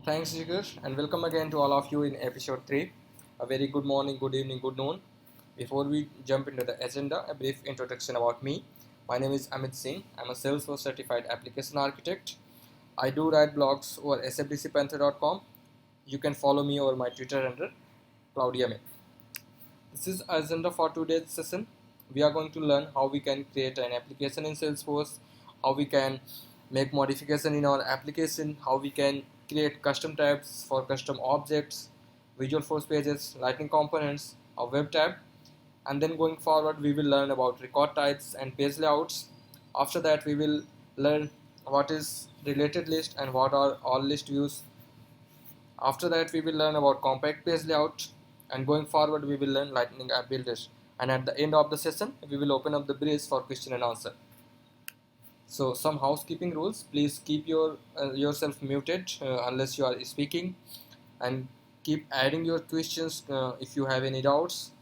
Thanks, Jigar, and welcome again to all of you in episode 3. A very good morning, good evening, good noon. Before we jump into the agenda, a brief introduction about me. My name is Amit Singh. I'm a Salesforce certified application architect. I do write blogs over sfdcpanther.com. You can follow me over my Twitter handle, Claudia May. This is agenda for today's session. We are going to learn how we can create an application in Salesforce, how we can make modification in our application, how we can create custom tabs for custom objects, visual force pages, lightning components, a web tab, and then going forward we will learn about record types and page layouts. After that we will learn what is related list and what are all list views. After that, we will learn about compact page layout, and going forward, we will learn Lightning app builders. And at the end of the session, we will open up the bridge for question and answer. So, some housekeeping rules: please keep yourself muted unless you are speaking, and keep adding your questions if you have any doubts.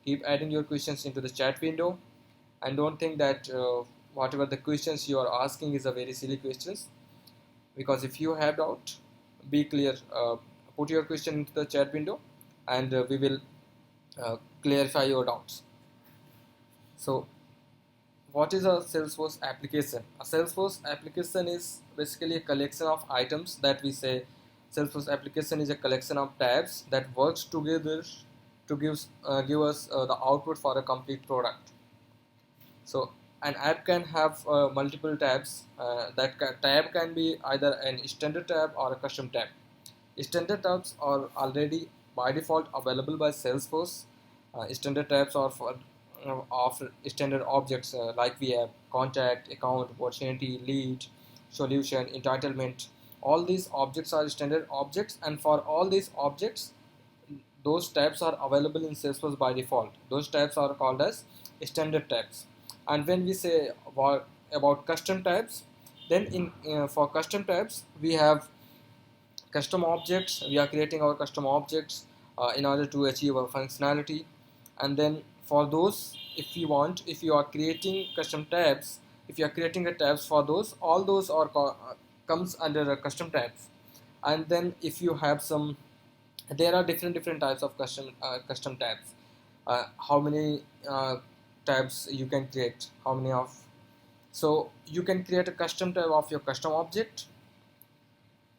Keep adding your questions into the chat window, and don't think that whatever the questions you are asking is a very silly questions, because if you have doubt, be clear, put your question into the chat window, and we will clarify your doubts. So what is a Salesforce application? A Salesforce application is basically a collection of items that we say. Salesforce application is a collection of tabs that works together to give us the output for a complete product. So an app can have multiple tabs. Tab can be either an standard tab or a custom tab. Standard tabs are already by default available by Salesforce. Standard tabs are for of standard objects like we have contact, account, opportunity, lead, solution, entitlement. All these objects are standard objects, and for all these objects, those tabs are available in Salesforce by default. Those tabs are called as standard tabs. And when we say about custom tabs, then in for custom tabs we have custom objects. We are creating our custom objects in order to achieve our functionality. And then for those, if you are creating custom tabs, if you are creating a tabs for those, all those are comes under a custom tabs. And then if you have some, there are different types of custom tabs. How many tabs you can create, how many of, so you can create a custom tab of your custom object.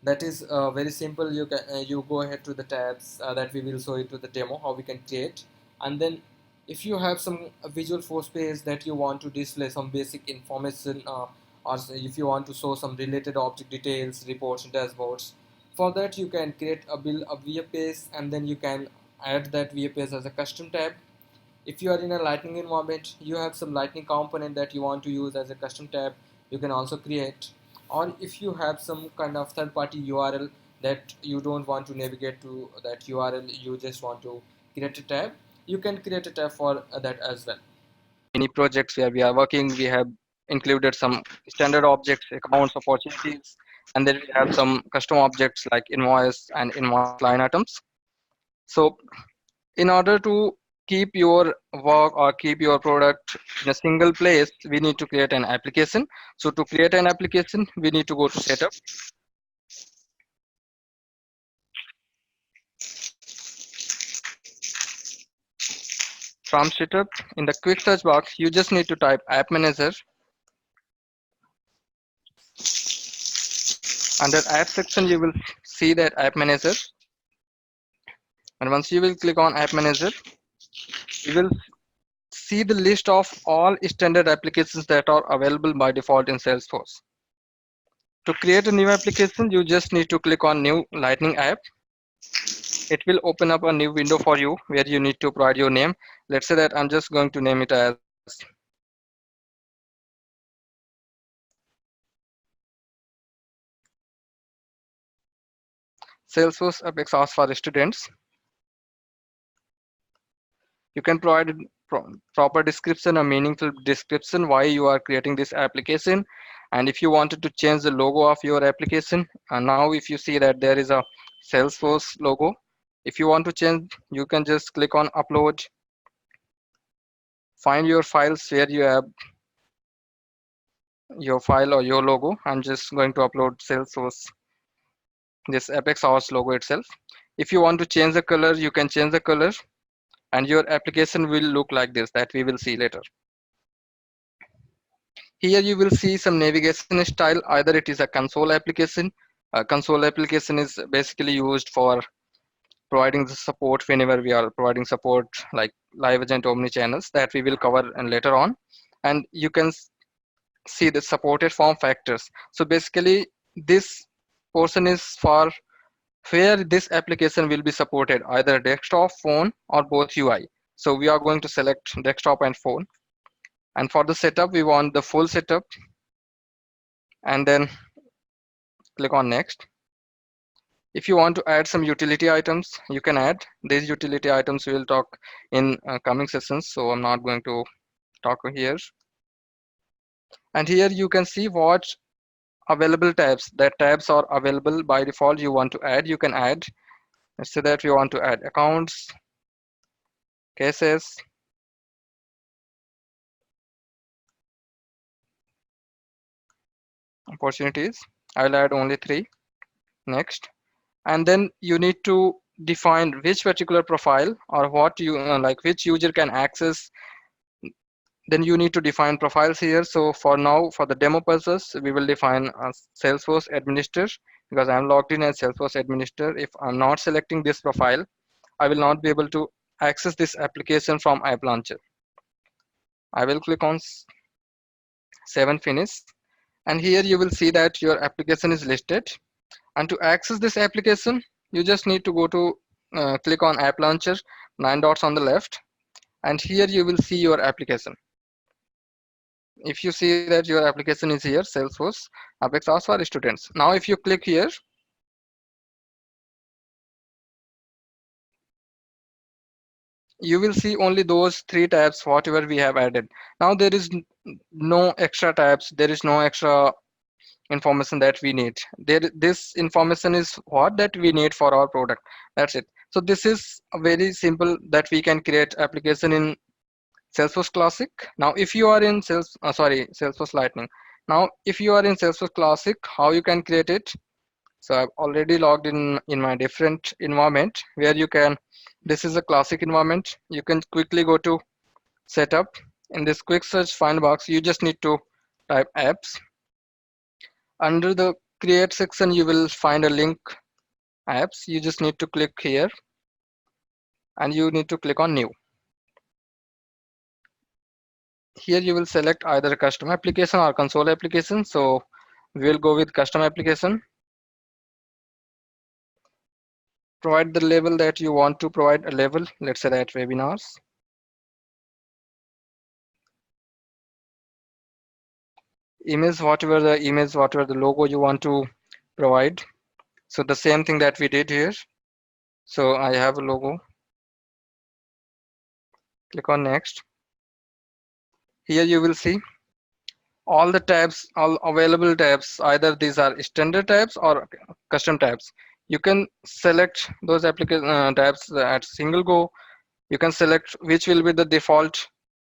That is very simple. You go ahead to the tabs that we will show you to the demo how we can create. And then if you have some visual force page that you want to display some basic information, or if you want to show some related object details, reports and dashboards, for that you can create a via page, and then you can add that via page as a custom tab. If you are in a lightning environment, you have some lightning component that you want to use as a custom tab, you can also create. Or if you have some kind of third-party URL that you don't want to navigate to that URL, you just want to create a tab, you can create a tab for that as well. Many projects where we are working, we have included some standard objects, accounts, opportunities, and then we have some custom objects like invoice and invoice line items. So in order to keep your work or keep your product in a single place, we need to create an application. So to create an application, we need to go to setup. From setup, in the quick search box, you just need to type app manager. Under app section, you will see that app manager. And once you will click on app manager, you will see the list of all standard applications that are available by default in Salesforce. To create a new application, you just need to click on new lightning app. It will open up a new window for you where you need to provide your name. Let's say that I'm just going to name it as Salesforce App for students. You can provide proper description, a meaningful description why you are creating this application. And if you wanted to change the logo of your application, and now if you see that there is a Salesforce logo, if you want to change, you can just click on upload, find your files where you have your file or your logo. I'm just going to upload Salesforce this Apex Hours logo itself. If you want to change the color, you can change the color, and your application will look like this, that we will see later. Here you will see some navigation style. Either it is a console application. A console application is basically used for providing the support whenever we are providing support like live agent omni channels that we will cover and later on. And you can see the supported form factors. So basically this portion is for where this application will be supported, either desktop, phone, or both UI. So we are going to select desktop and phone. And for the setup, we want the full setup, and then click on next. If you want to add some utility items, you can add. These utility items we will talk in coming sessions, so I'm not going to talk here. And here you can see what available tabs, that tabs are available by default. You want to add, you can add. Let's say that we want to add accounts, cases, opportunities. I'll add only 3. Next. And then you need to define which particular profile or what you like, which user can access. Then you need to define profiles here. So for now, for the demo purpose, we will define a Salesforce administrator, because I'm logged in as Salesforce administrator. If I'm not selecting this profile, I will not be able to access this application from App Launcher. I will click on save and finish. And here you will see that your application is listed. And to access this application, you just need to go to click on App Launcher, 9 dots on the left, and here you will see your application. If you see that your application is here, Salesforce Apex Hours for Students. Now if you click here, you will see only those 3 tabs whatever we have added. Now there is no extra tabs, there is no extra information that we need. This information is what that we need for our product. That's it. So this is very simple that we can create application in Salesforce Classic. Now if you are in Salesforce Lightning. Now if you are in Salesforce Classic, how you can create it? So I've already logged in my different environment where you can, this is a classic environment. You can quickly go to setup. In this quick search find box, you just need to type apps. Under the create section, you will find a link apps. You just need to click here and you need to click on new. Here you will select either custom application or console application. So we will go with custom application. Provide the label that you want to provide a label. Let's say that webinars. Image, whatever the logo you want to provide. So the same thing that we did here. So I have a logo. Click on next. Here you will see all the tabs, all available tabs. Either these are standard tabs or custom tabs. You can select those application tabs at single go. You can select which will be the default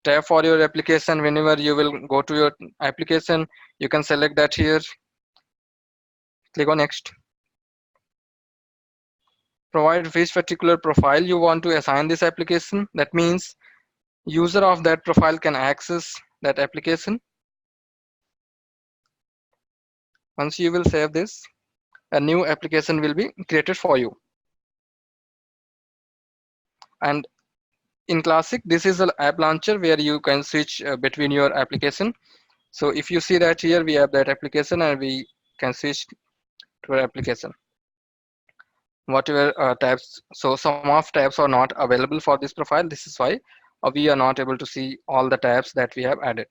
tab for your application. Whenever you will go to your application, you can select that here. Click on next. Provide which particular profile you want to assign this application. That means user of that profile can access that application. Once you will save this, a new application will be created for you. And in Classic, this is an app launcher where you can switch between your application. So if you see that here, we have that application and we can switch to our application. Whatever tabs, so some of tabs are not available for this profile. This is why we are not able to see all the tabs that we have added.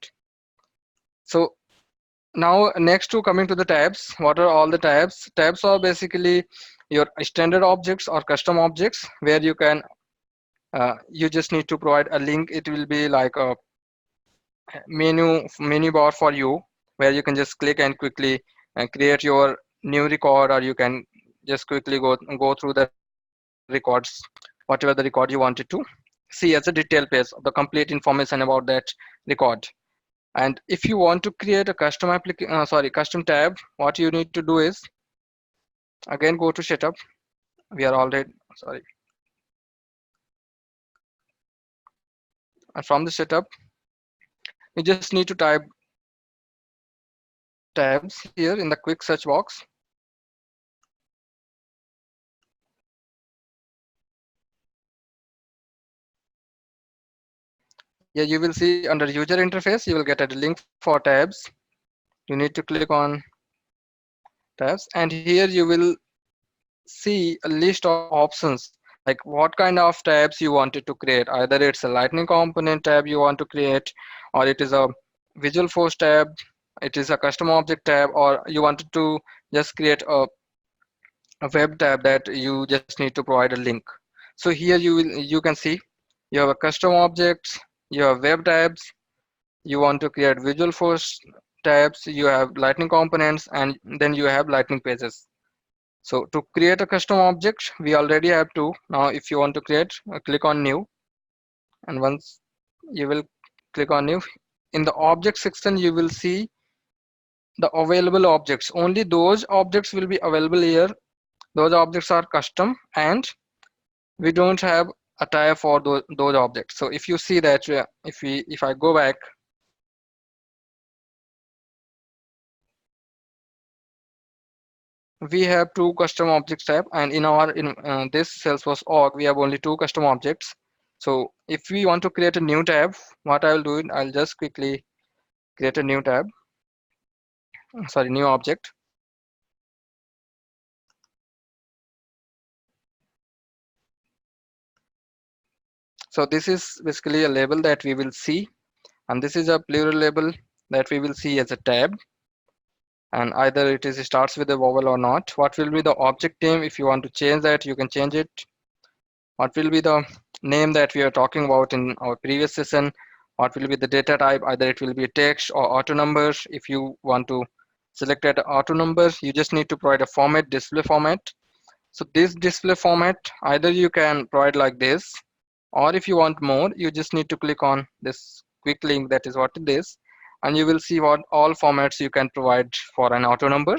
So now next to coming to the tabs, what are all the tabs? Tabs are basically your standard objects or custom objects where you can you just need to provide a link. It will be like a menu bar for you where you can just click and quickly create your new record, or you can just quickly go through the records, whatever the record you wanted to see as a detail page of the complete information about that record. And if you want to create a custom custom tab, what you need to do is Again, go to setup. We are already, sorry. And from the setup, you just need to type tabs here in the quick search box. Yeah, you will see under user interface, you will get a link for tabs. You need to click on tabs, and here you will see a list of options, like what kind of tabs you wanted to create. Either it's a lightning component tab you want to create, or it is a visual force tab, it is a custom object tab, or you wanted to just create a web tab that you just need to provide a link. So here you can see you have a custom objects, you have web tabs, you want to create visual force tabs, you have lightning components, and then you have lightning pages. So to create a custom object, we already have two. Now if you want to create, click on new, and once you will click on new, in the object section you will see the available objects. Only those objects will be available here. Those objects are custom, and we don't have a tab for those objects. So if you see that, if I go back, we have two custom objects tab, and in this Salesforce org we have only two custom objects. So if we want to create a new tab, what I will do, I'll just quickly create a new tab, sorry, new object. So this is basically a label that we will see, and this is a plural label that we will see as a tab, and either it is starts with a vowel or not. What will be the object name? If you want to change that, you can change it. What will be the name that we are talking about in our previous session? What will be the data type? Either it will be text or auto numbers. If you want to select that auto numbers, you just need to provide a format, display format. So this display format, either you can provide like this, or if you want more, you just need to click on this quick link, that is what it is, and you will see what all formats you can provide for an auto number.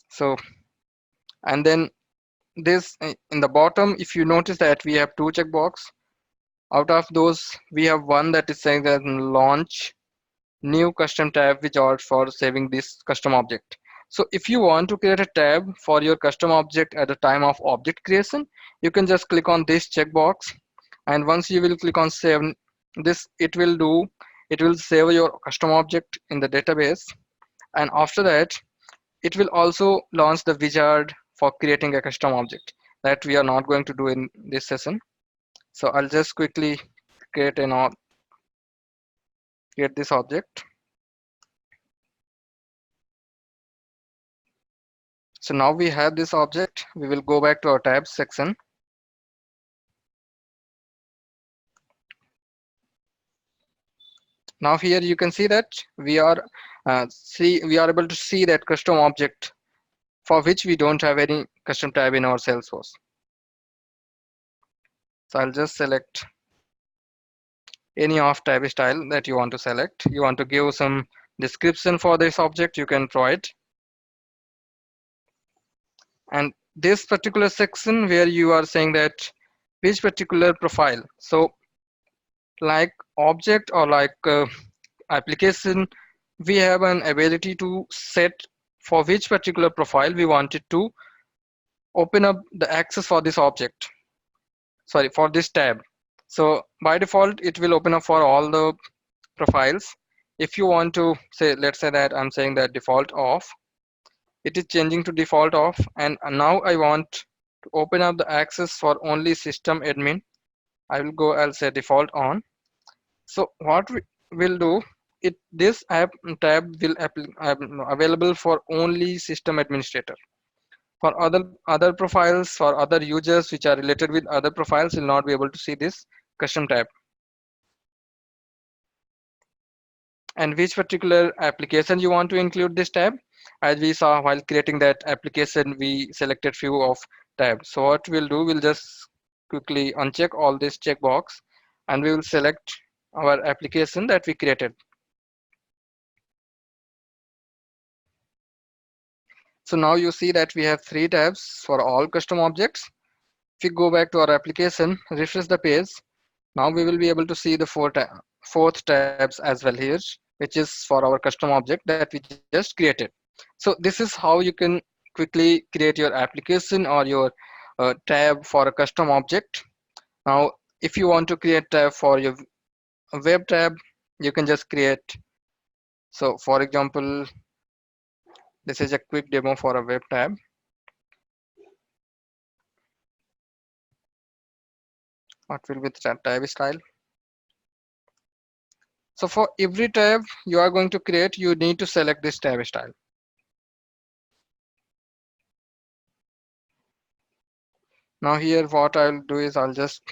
So, and then this in the bottom, if you notice that we have two checkbox. Out of those, we have one that is saying that launch new custom tab wizard for saving this custom object. So if you want to create a tab for your custom object at the time of object creation, you can just click on this checkbox, and once you will click on save this, it will save your custom object in the database, and after that it will also launch the wizard for creating a custom object that we are not going to do in this session. So I'll just quickly create create this object. So now we have this object. We will go back to our tabs section. Now here you can see that we are able to see that custom object for which we don't have any custom tab in our Salesforce. So I'll just select any of tab style that you want to select. You want to give some description for this object, you can provide. And this particular section where you are saying that which particular profile. So like object or like application, we have an ability to set for which particular profile we wanted to open up the access for this object, sorry, for this tab. So by default it will open up for all the profiles. If you want to say, let's say that I'm saying that default off, it is changing to default off, and now I want to open up the access for only system admin. I'll say default on. So what we will do, this app tab will available for only system administrator. For other profiles, for other users which are related with other profiles, will not be able to see this custom tab. And which particular application you want to include this tab? As we saw while creating that application, we selected few of tabs. So what we'll do, we'll just quickly uncheck all this checkbox, and we will select our application that we created. So now you see that we have three tabs for all custom objects. If you go back to our application, refresh the page, now we will be able to see the fourth tabs as well here, which is for our custom object that we just created. So this is how you can quickly create your application or your tab for a custom object. Now, if you want to create tab for your web tab, you can just create. So for example, this is a quick demo for a web tab. What will be the tab style? So for every tab you are going to create, you need to select this tab style. Now here what I'll do is I'll just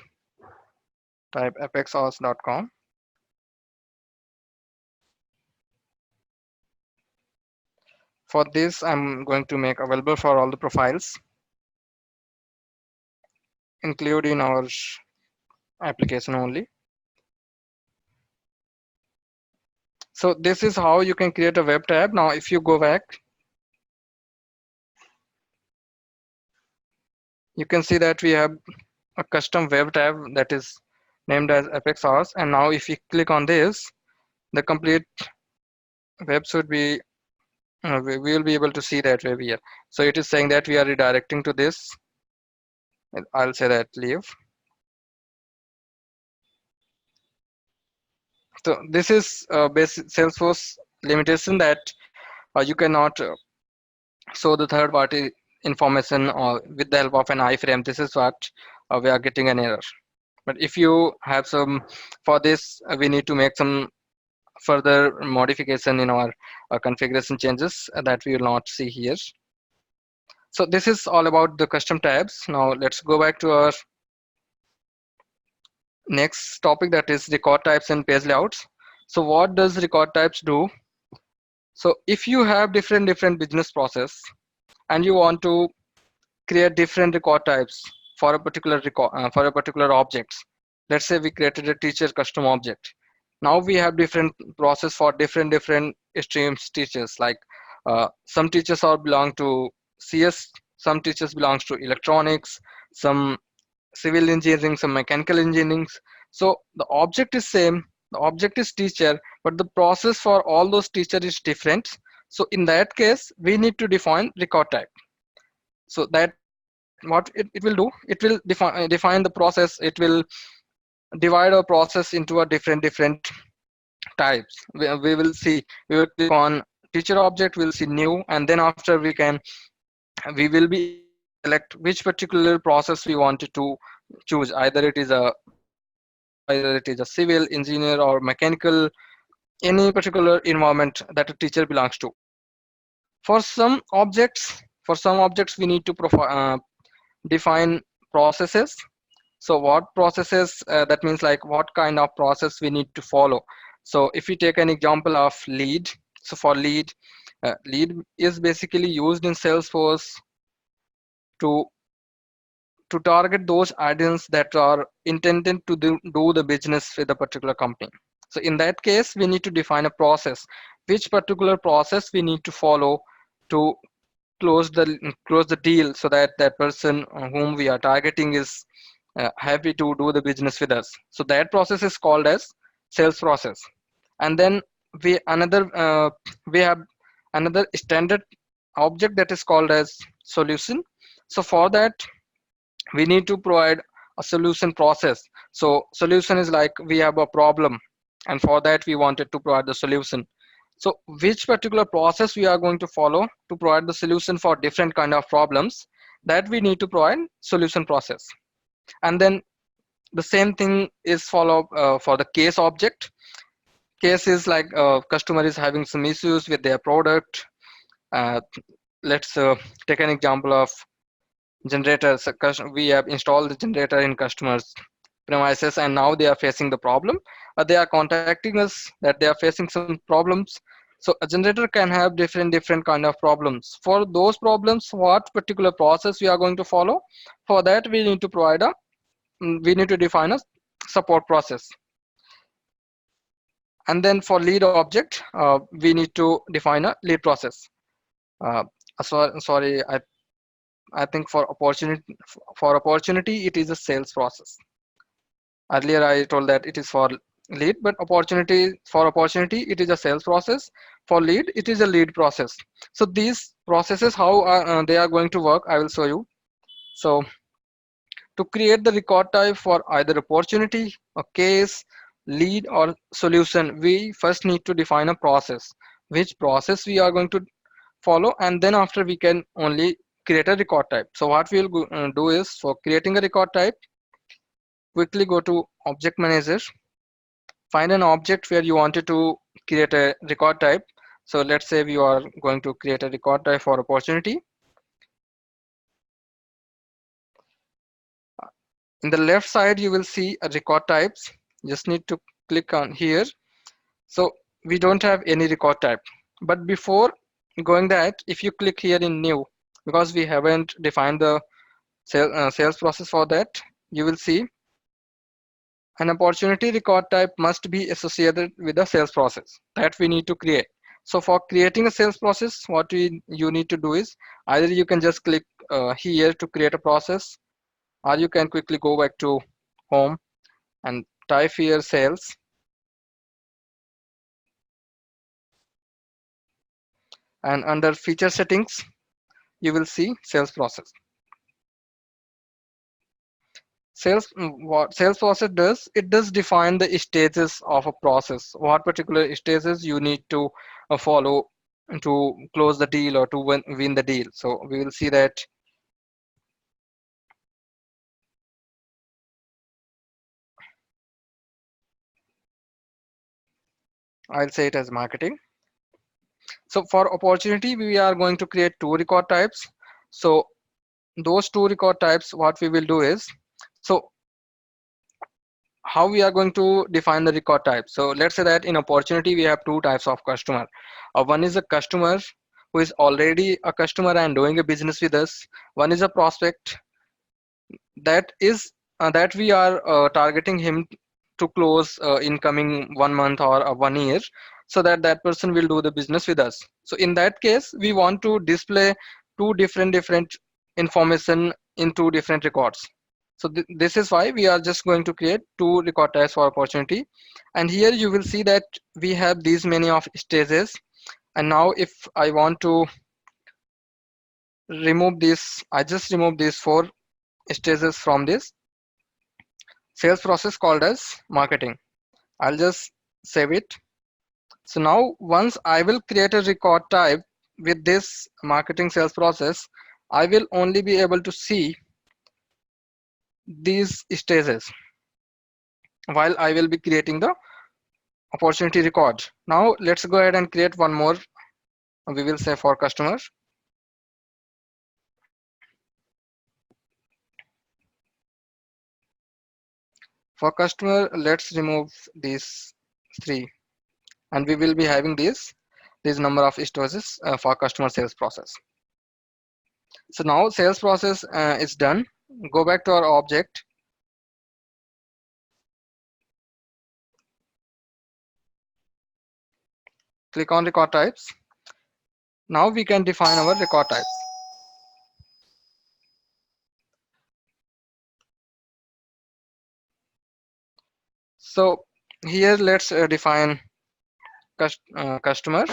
type apexos.com. For this, I'm going to make available for all the profiles, include in our application only. So this is how you can create a web tab. Now, if you go back, you can see that we have a custom web tab that is named as apexos. And now if you click on this, the complete web should be, we will be able to see that web here. So it is saying that we are redirecting to this. I'll say that leave. So this is basic Salesforce limitation that you cannot show the third party information or with the help of an iframe. This is what we are getting an error. But if you have some, for this we need to make some further modification in our configuration changes that we will not see here. So this is all about the custom tabs. Now let's go back to our next topic, that is record types and page layouts. So what does record types do? So if you have different business process and you want to create different record types for a particular record for a particular objects. Let's say we created a teacher custom object. Now we have different process for different streams teachers. Like some teachers are belong to CS, some teachers belongs to electronics, some civil engineering, some mechanical engineering. So the object is same, the object is teacher, but the process for all those teacher is different. So in that case, we need to define record type. So that what it will do, it will define the process. It will divide our process into a different types. We will see, we will click on teacher object, we'll see new, and then after we will be able to select which particular process we wanted to choose. Either it is a electronics or either it is a civil engineer or mechanical, any particular environment that a teacher belongs to. For some objects, we need to define processes. So what processes, that means like what kind of process we need to follow. So if we take an example of lead, so for lead, lead is basically used in Salesforce to target those audience that are intended to do the business with a particular company. So in that case, we need to define a process, which particular process we need to follow to close the deal, so that that person whom we are targeting is happy to do the business with us. So that process is called as sales process. And then we another we have another standard object that is called as solution. So for that, we need to provide a solution process. So solution is like we have a problem, and for that we wanted to provide the solution. So which particular process we are going to follow to provide the solution for different kind of problems, that we need to provide solution process. And then the same thing is follow for the case object. Case is like customer is having some issues with their product. uh, let's take an example of generator. So we have installed the generator in customers premises, and now they are facing the problem. They are contacting us that they are facing some problems. So a generator can have different kind of problems. For those problems, what particular process we are going to follow? For that, we need to provide a we need to define a support process. And then for lead object, we need to define a lead process. sorry, I think for opportunity it is a sales process. Earlier I told that it is for lead, but opportunity it is a sales process. For lead it is a lead process. So these processes, how they are going to work, I will show you. So to create the record type for either opportunity, a case, lead, or solution, we first need to define a process, which process we are going to follow, and then after we can only create a record type. So what we'll do is, for creating a record type, quickly go to object manager, find an object where you wanted to create a record type. So let's say we are going to create a record type for opportunity. In the left side you will see a record types. Just need to click on here. So we don't have any record type, but before going that, if you click here in new, because we haven't defined the sales process for that, you will see an opportunity record type must be associated with the sales process that we need to create. So for creating a sales process, what you need to do is, either you can just click here to create a process, or you can quickly go back to home and type here sales, and under feature settings you will see sales process. What sales process does, it does define the stages of a process, what particular stages you need to follow to close the deal or to win the deal. So we will see that. I'll say it as marketing. So for opportunity, we are going to create two record types. So those two record types, what we will do is, so how we are going to define the record type. So let's say that in opportunity we have two types of customer. One is a customer who is already a customer and doing a business with us. One is a prospect that we are targeting him to close in coming 1 month or 1 year, so that that person will do the business with us. So in that case we want to display two different information in two different records. So this is why we are just going to create two record types for opportunity. And here you will see that we have these many of stages. And now if I want to remove this, I just remove these four stages from this sales process called as marketing. I'll just save it. So now once I will create a record type with this marketing sales process, I will only be able to see these stages while I will be creating the opportunity record. Now let's go ahead and create one more. We will say for customer. For customer, let's remove these three, and we will be having this number of stages for customer sales process. So now sales process is done. Go back to our object. Click on record types. Now we can define our record types. So here let's define customer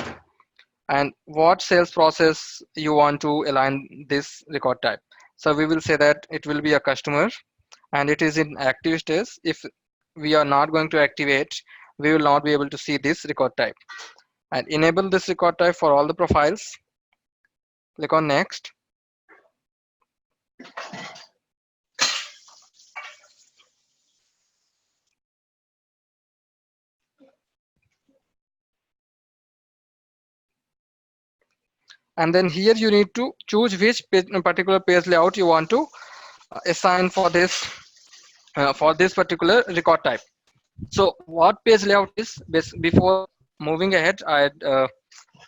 and what sales process you want to align this record type. So we will say that it will be a customer and it is in active stage. If we are not going to activate, we will not be able to see this record type. And enable this record type for all the profiles. Click on next. And then here you need to choose which particular page layout you want to assign for this particular record type. So what page layout is, before moving ahead,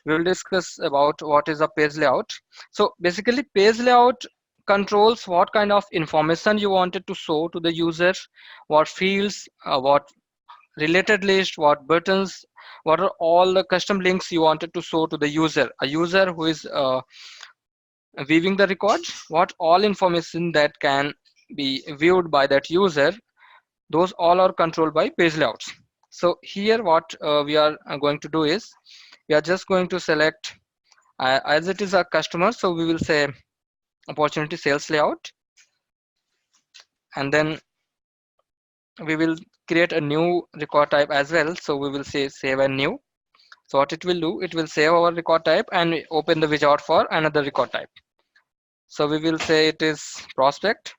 we will discuss about what is a page layout. So basically page layout controls what kind of information you wanted to show to the user, what fields, what related list, what buttons, what are all the custom links you wanted to show to the user, a user who is viewing the record, what all information that can be viewed by that user, those all are controlled by page layouts. So here what we are going to do is we are just going to select as it is a customer, so we will say opportunity sales layout, and then we will create a new record type as well. So we will say save and new. So what it will do, it will save our record type and open the widget for another record type. So we will say it is prospect,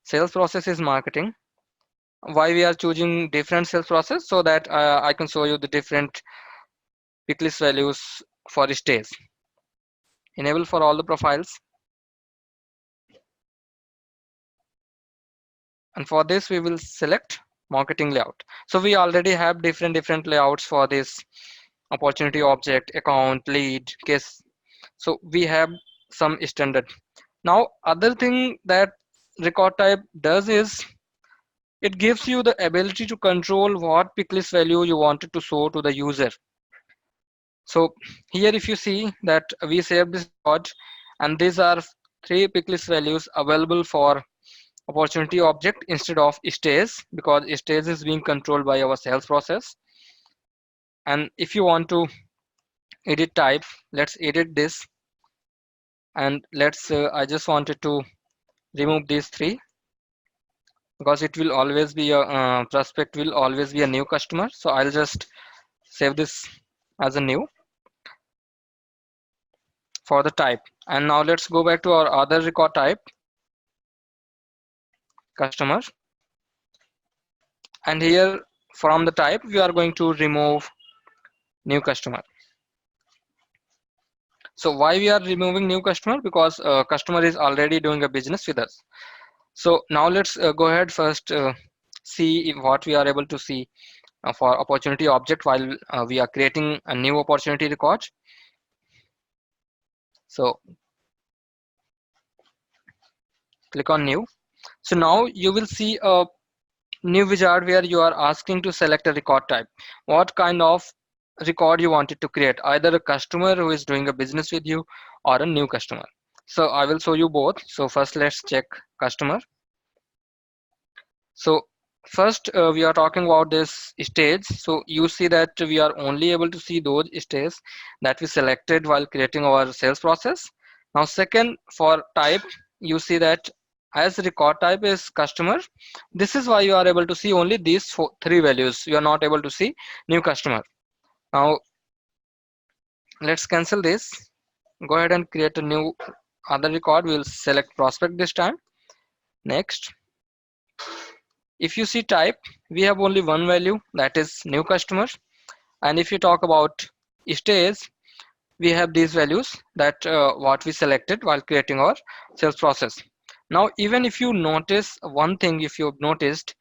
sales process is marketing. Why we are choosing different sales process? So that I can show you the different pick list values for each days. Enable for all the profiles, and for this we will select marketing layout. So we already have different layouts for this opportunity object, account, lead, case. So we have some standard. Now other thing that record type does is it gives you the ability to control what pick list value you wanted to show to the user. So here if you see that we save this record, and these are three pick list values available for opportunity object instead of stays, because stays is being controlled by our sales process. And if you want to edit type, let's edit this, and let's I just wanted to remove these three, because it will always be a prospect will always be a new customer. So I'll just save this as a new for the type. And now let's go back to our other record type, customer, and here from the type we are going to remove new customer. So why we are removing new customer? Because customer is already doing a business with us. So now let's go ahead first see if what we are able to see for opportunity object while we are creating a new opportunity record. So click on new. So now you will see a new wizard where you are asking to select a record type. What kind of record you wanted to create, either a customer who is doing a business with you or a new customer. So I will show you both. So first let's check customer. So first we are talking about this stage. So you see that we are only able to see those stages that we selected while creating our sales process. Now second, for type, you see that as record type is customer, this is why you are able to see only these three values. You are not able to see new customer. Now let's cancel this. Go ahead and create a new other record. We'll select prospect this time. Next, if you see type, we have only one value, that is new customer. And if you talk about stage, we have these values that what we selected while creating our sales process. Now even if you notice one thing, if you've noticed,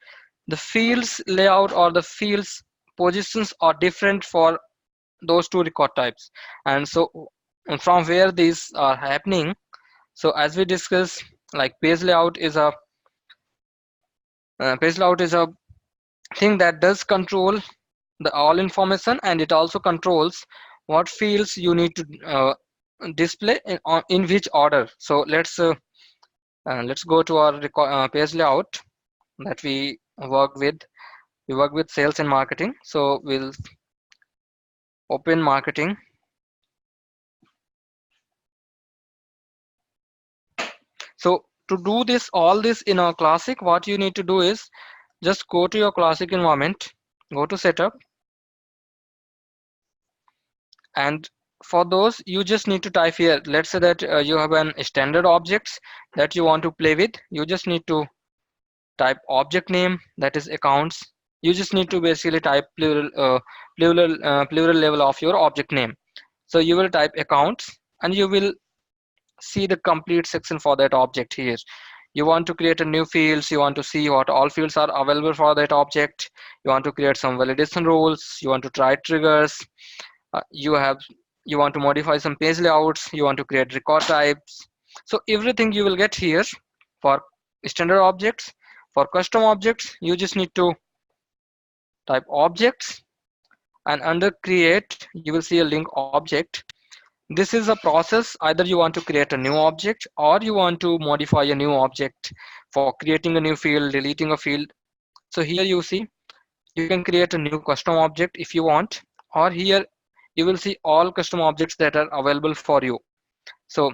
the fields layout or the fields positions are different for those two record types. And so from where these are happening, so as we discussed, like page layout is a thing that does control the all information, and it also controls what fields you need to display in which order. So let's go to our page layout that we work with. We work with sales and marketing, so we'll open marketing. So to do this all this in our classic, what you need to do is just go to your classic environment, go to setup, and for those you just need to type here. Let's say that you have an standard objects that you want to play with. You just need to type object name, that is accounts. You just need to basically type plural level of your object name. So you will type accounts, and you will see the complete section for that object here. You want to create a new fields, you want to see what all fields are available for that object, you want to create some validation rules, you want to try triggers, you have you want to modify some page layouts, you want to create record types. So everything you will get here. For standard objects, for custom objects, you just need to type objects, and under create you will see a link object. This is a process. Either you want to create a new object or you want to modify a new object for creating a new field, deleting a field. So here you see you can create a new custom object if you want, or here you will see all custom objects that are available for you. So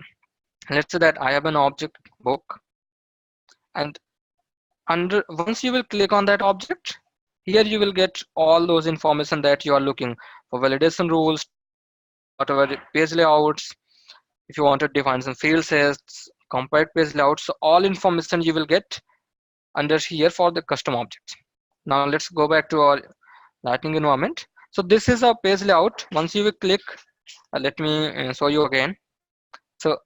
let's say that I have an object book, and under once you will click on that object, here you will get all those information that you are looking for: validation rules, whatever page layouts, if you want to define some field sets, compact page layouts. So all information you will get under here for the custom objects. Now let's go back to our Lightning environment. So this is a page layout. Once you will click, let me show you again. So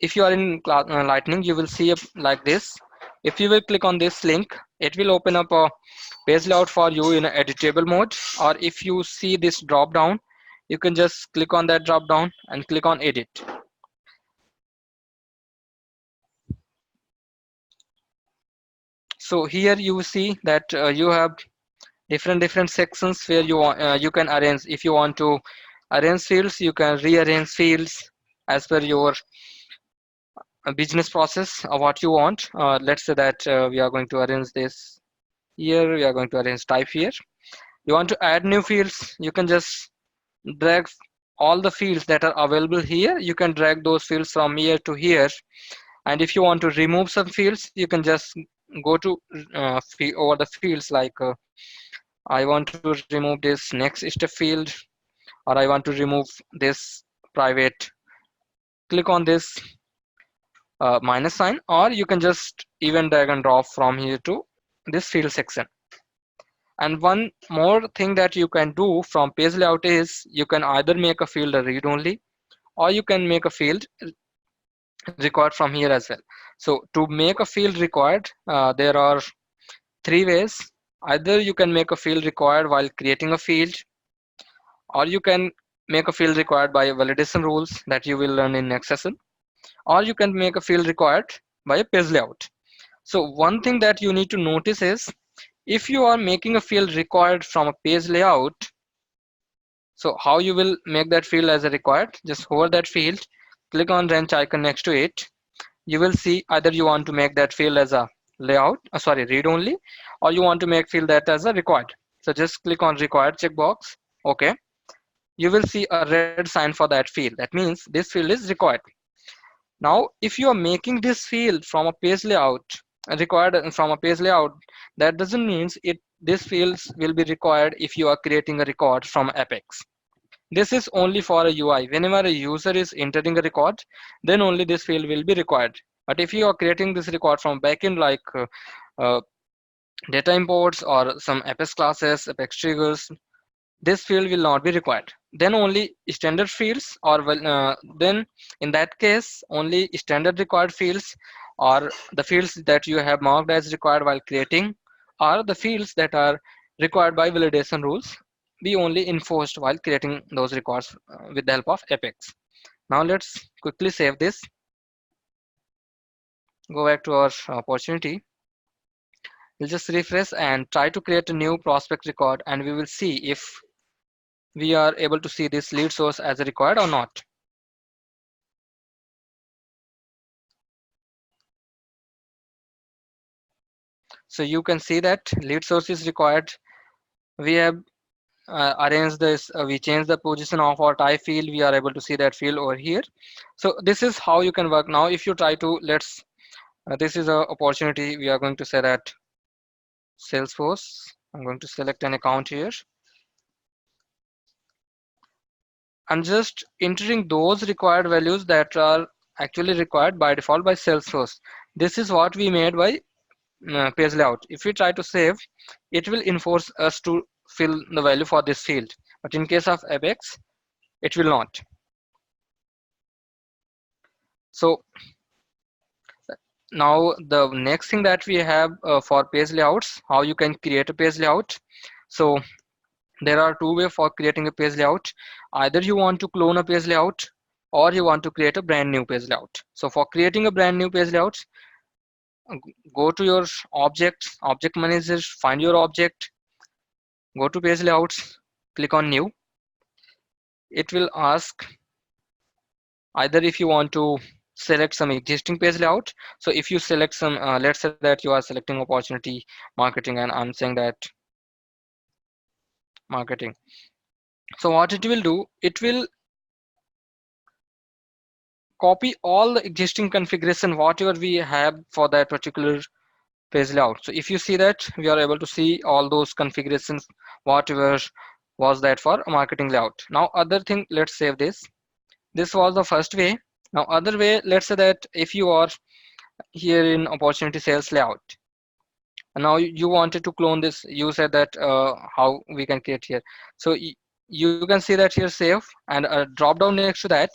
if you are in Lightning, you will see like this. If you will click on this link, it will open up a page layout for you in a editable mode. Or if you see this drop down, you can just click on that drop down and click on edit. So here you see that you have different sections where you can arrange. If you want to arrange fields, you can rearrange fields as per your business process of what you want. Let's say that we are going to arrange this here, we are going to arrange type here. You want to add new fields, you can just drag all the fields that are available here. You can drag those fields from here to here. And if you want to remove some fields, you can just go to over the fields like I want to remove this next step field, or I want to remove this private. Click on this minus sign, or you can just even drag and drop from here to this field section. And one more thing that you can do from page layout is you can either make a field a read only, or you can make a field required from here as well. So to make a field required, there are three ways. Either you can make a field required while creating a field, or you can make a field required by validation rules that you will learn in next session, or you can make a field required by a page layout. So one thing that you need to notice is if you are making a field required from a page layout, so how you will make that field as a required, just hover that field, click on wrench icon next to it. You will see either you want to make that field as a layout, sorry, read only, or you want to make field that as a required. So just click on required checkbox. Okay. You will see a red sign for that field. That means this field is required. Now, if you are making this field from a page layout, required from a page layout, that doesn't mean this fields will be required if you are creating a record from Apex. This is only for a UI. Whenever a user is entering a record, then only this field will be required. But if you are creating this record from backend like uh, data imports or some Apex classes, Apex triggers, this field will not be required. Then only standard fields, or then in that case only standard required fields, or the fields that you have marked as required while creating, are the fields that are required by validation rules, be only enforced while creating those records with the help of Apex. Now let's quickly save this, go back to our opportunity. We'll just refresh and try to create a new prospect record, and we will see if we are able to see this lead source as required or not. So you can see that lead source is required. We have arranged this, we changed the position of our type field. We are able to see that field over here. So this is how you can work. Now if you try to, this is a opportunity. We are going to say that Salesforce. I'm going to select an account here. I'm just entering those required values that are actually required by default by Salesforce. This is what we made by page layout. If we try to save, it will enforce us to fill the value for this field. But in case of Apex, it will not. So now the next thing that we have for page layouts, how you can create a page layout. So there are two ways for creating a page layout. Either you want to clone a page layout, or you want to create a brand new page layout. So for creating a brand new page layout, go to your object manager, find your object, go to page layouts, click on new. It will ask Either if you want to select some existing page layout. So if you select some, let's say that you are selecting opportunity marketing, and I'm saying that marketing. So what it will do, it will copy all the existing configuration whatever we have for that particular page layout. So if you see that, we are able to see all those configurations whatever was that for a marketing layout. Now other thing, let's save this. This was the first way. Now other way, let's say that if you are here in opportunity sales layout, and now you wanted to clone this, you said that how we can create here. So you can see that here save, and a drop down next to that.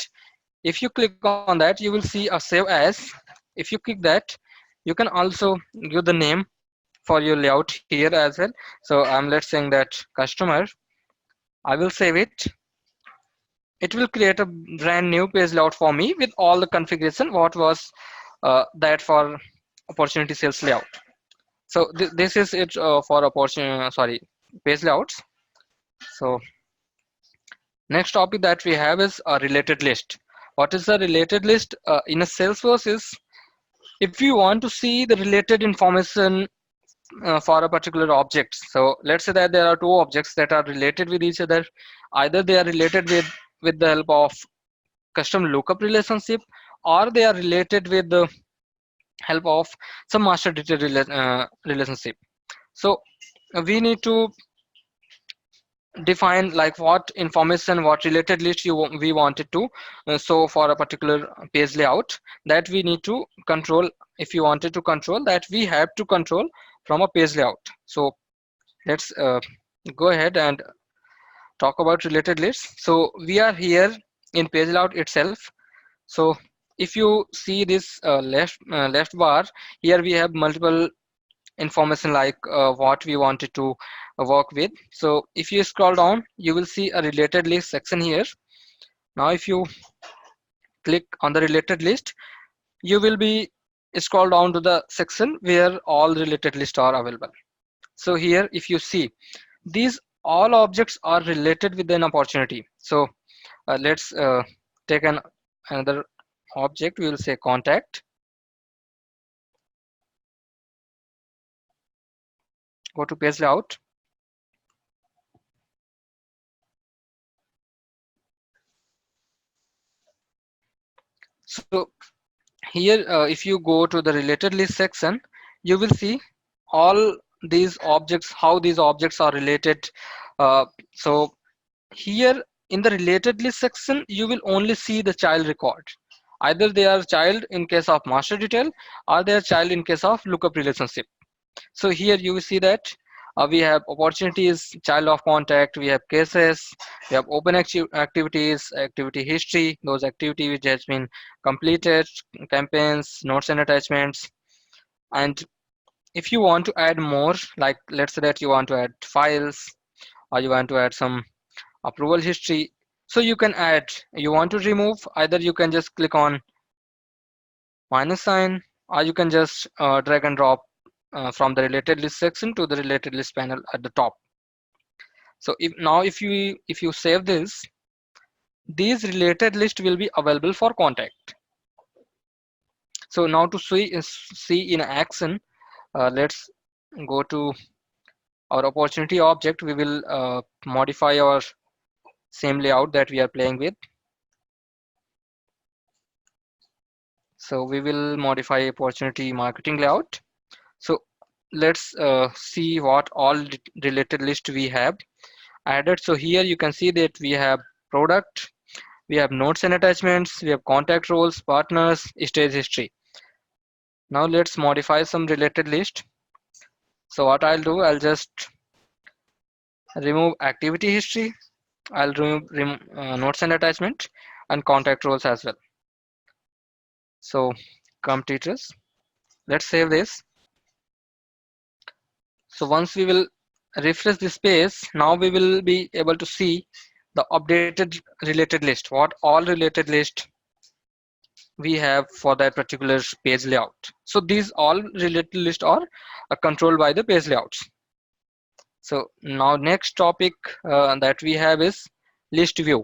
If you click on that, you will see a save as. If you click that, you can also give the name for your layout here as well. So I'm, let's saying that customer. I will save it. It will create a brand new page layout for me with all the configuration what was that for opportunity sales layout. So this is it for opportunity, sorry, page layouts. So next topic that we have is a related list. What is a related list in a Salesforce is, if you want to see the related information for a particular object. So let's say that there are two objects that are related with each other. Either they are related with the help of custom lookup relationship, or they are related with the help of some master data relationship. So we need to define like what information, what related list we wanted to so for a particular page layout, that we need to control. If you wanted to control that, we have to control from a page layout. So let's go ahead and talk about related lists. So we are here in page layout itself. So if you see this left bar, here we have multiple information like what we wanted to work with. So if you scroll down, you will see a related list section here. Now if you click on the related list, you will be scroll down to the section where all related lists are available. So here if you see, these all objects are related with an opportunity. So let's take another object. We will say contact. Go to page layout. So here if you go to the related list section, you will see all these objects, how these objects are related. So here in the related list section, you will only see the child record. Either they are child in case of master detail, or they are child in case of lookup relationship. So here you will see that we have opportunities, child of contact, we have cases, we have open activities, activity history, those activity which has been completed, campaigns, notes and attachments. And if you want to add more, like let's say that you want to add files, or you want to add some approval history, so you can add. You want to remove, either you can just click on minus sign, or you can just drag and drop from the related list section to the related list panel at the top. So if you save this, these related list will be available for contact. So now to see in action, let's go to our opportunity object. We will modify our same layout that we are playing with. So we will modify opportunity marketing layout. So let's see what all related list we have added. So here you can see that we have product, we have notes and attachments, we have contact roles, partners, stage history. Now let's modify some related list. So what I'll do, I'll just remove activity history, I'll remove notes and attachment, and contact roles as well. So come teachers, let's save this. So once we will refresh this page, now we will be able to see the updated related list, what all related list we have for that particular page layout. So these all related list are controlled by the page layouts. So now next topic that we have is list view.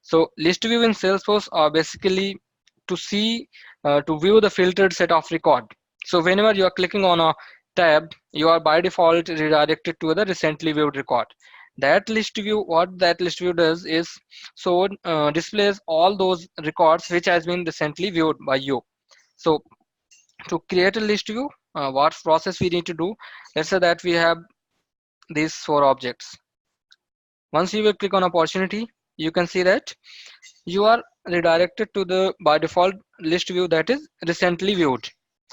So list view in Salesforce are basically to see to view the filtered set of record. So whenever you are clicking on a tab, you are by default redirected to the recently viewed record. That list view, what that list view does is so displays all those records which has been recently viewed by you. So to create a list view, what process we need to do? Let's say that we have these four objects. Once you will click on opportunity, you can see that you are redirected to the by default list view that is recently viewed.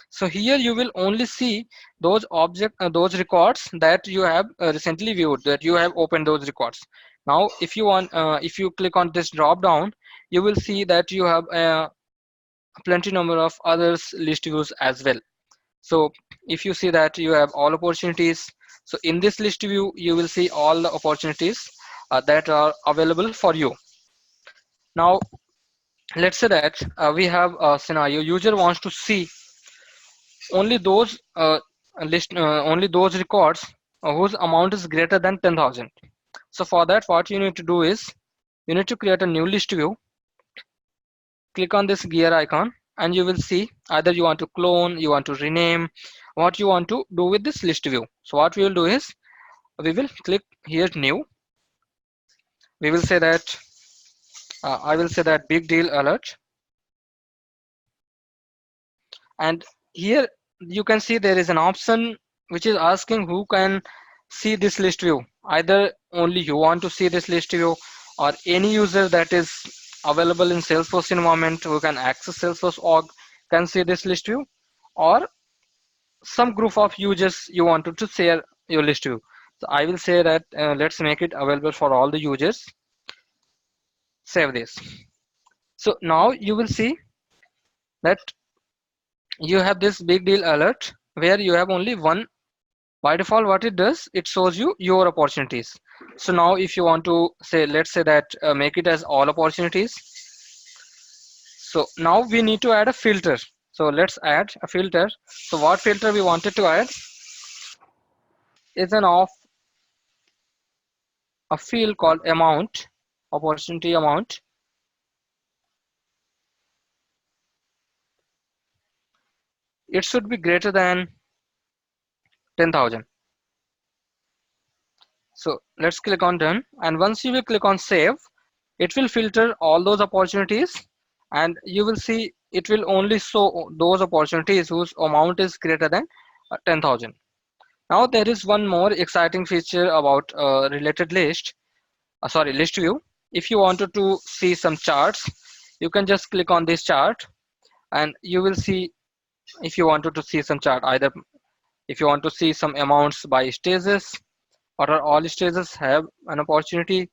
So here you will only see those records that you have recently viewed, that you have opened those records. Now if you want, if you click on this drop down, you will see that you have plenty number of others list views as well. So if you see that you have all opportunities, so in this list view you will see all the opportunities that are available for you. Now let's say that we have a scenario user wants to see only those only those records whose amount is greater than 10,000. So for that, what you need to do is you need to create a new list view. Click on this gear icon and you will see either you want to clone, you want to rename, what you want to do with this list view. So what we will do is we will click here new. We will say that I will say that big deal alert, and here you can see there is an option which is asking who can see this list view. Either only you want to see this list view, or any user that is available in Salesforce environment who can access Salesforce org can see this list view, or some group of users you wanted to share your list view. So I will say that let's make it available for all the users. Save this. So now you will see that you have this big deal alert where you have only one. By default, what it does, it shows you your opportunities. So now if you want to say, let's say that make it as all opportunities. So now we need to add a filter. So let's add a filter. So what filter we wanted to add is an of a field called amount, opportunity amount. It should be greater than 10,000. So let's click on done. And once you will click on save, it will filter all those opportunities, and you will see it will only show those opportunities whose amount is greater than 10,000. Now there is one more exciting feature about related list, sorry, list view. If you wanted to see some charts, you can just click on this chart and you will see. If you wanted to see some chart, either if you want to see some amounts by stages, what are all stages have an opportunity,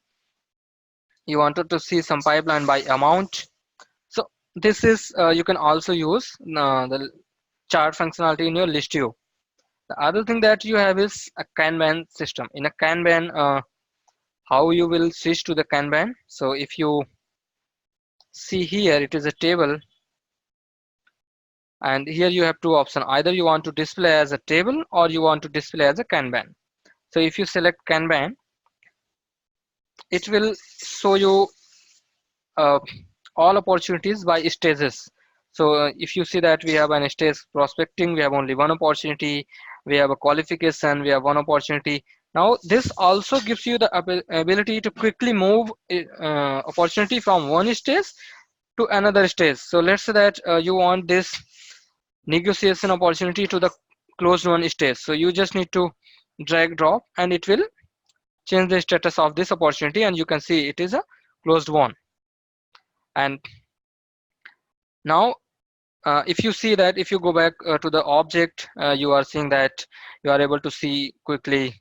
you wanted to see some pipeline by amount. So this is you can also use the chart functionality in your list view. The other thing that you have is a Kanban system. In a Kanban, how you will switch to the Kanban. So if you see here, it is a table, and here you have two options. Either you want to display as a table or you want to display as a Kanban. So if you select Kanban, it will show you uh, all opportunities by stages. So if you see that we have an stage prospecting, we have only one opportunity. We have a qualification, we have one opportunity. Now this also gives you the ability to quickly move opportunity from one stage to another stage. So let's say that you want this negotiation opportunity to the closed one stage. So you just need to drag drop and it will change the status of this opportunity, and you can see it is a closed one. And now if you see that, if you go back to the object, you are seeing that you are able to see quickly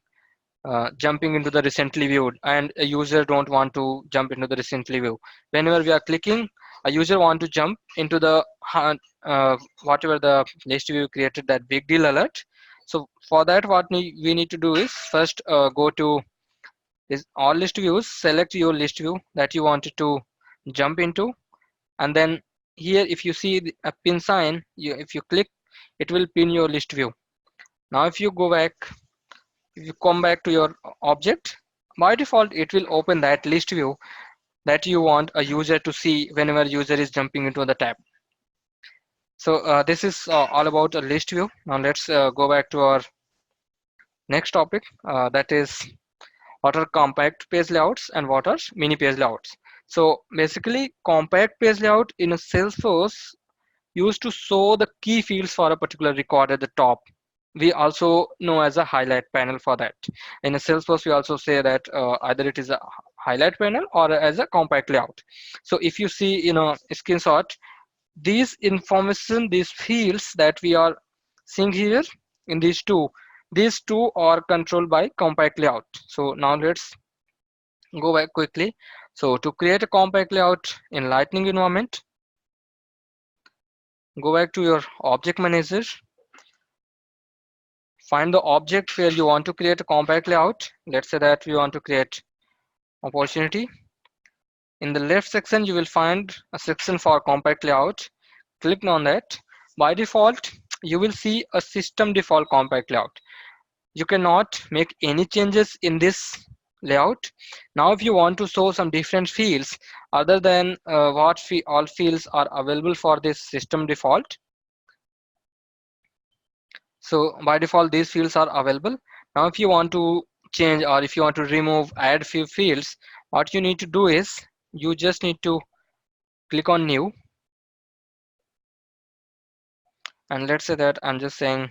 jumping into the recently viewed, and a user don't want to jump into the recently view. Whenever we are clicking, a user want to jump into the whatever the list view created, that big deal alert. So for that, what we need to do is first go to this all list views, select your list view that you wanted to jump into, and then here if you see a pin sign, if you click, it will pin your list view. Now if you go back, if you come back to your object, by default it will open that list view, that you want a user to see whenever user is jumping into the tab. So this is all about a list view. Now let's go back to our next topic, that is what are compact page layouts and what are mini page layouts. So basically, compact page layout in a Salesforce used to show the key fields for a particular record at the top. We also know as a highlight panel for that. In a Salesforce, we also say that either it is a highlight panel or as a compact layout. So if you see in a screenshot, these information, these fields that we are seeing here in these two are controlled by compact layout. So now let's go back quickly. So to create a compact layout in Lightning environment, go back to your object manager, find the object where you want to create a compact layout. Let's say that we want to create opportunity. In the left section, you will find a section for compact layout. Click on that. By default, you will see a system default compact layout. You cannot make any changes in this layout. Now if you want to show some different fields other than all fields are available for this system default, so by default these fields are available. Now if you want to change or if you want to remove, add few fields, what you need to do is you just need to click on new, and let's say that I'm just saying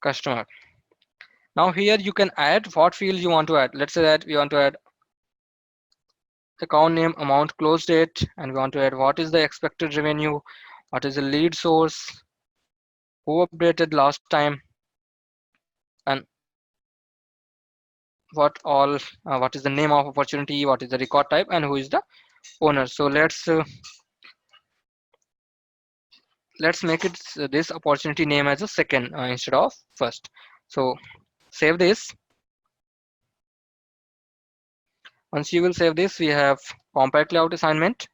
customer. Now here you can add what fields you want to add. Let's say that we want to add account name, amount, close date, and we want to add what is the expected revenue, what is the lead source, who updated last time, and what is the name of opportunity, what is the record type, and who is the owner. So let's make it this opportunity name as a second instead of first. So save this. Once you will save this, we have compact layout assignment.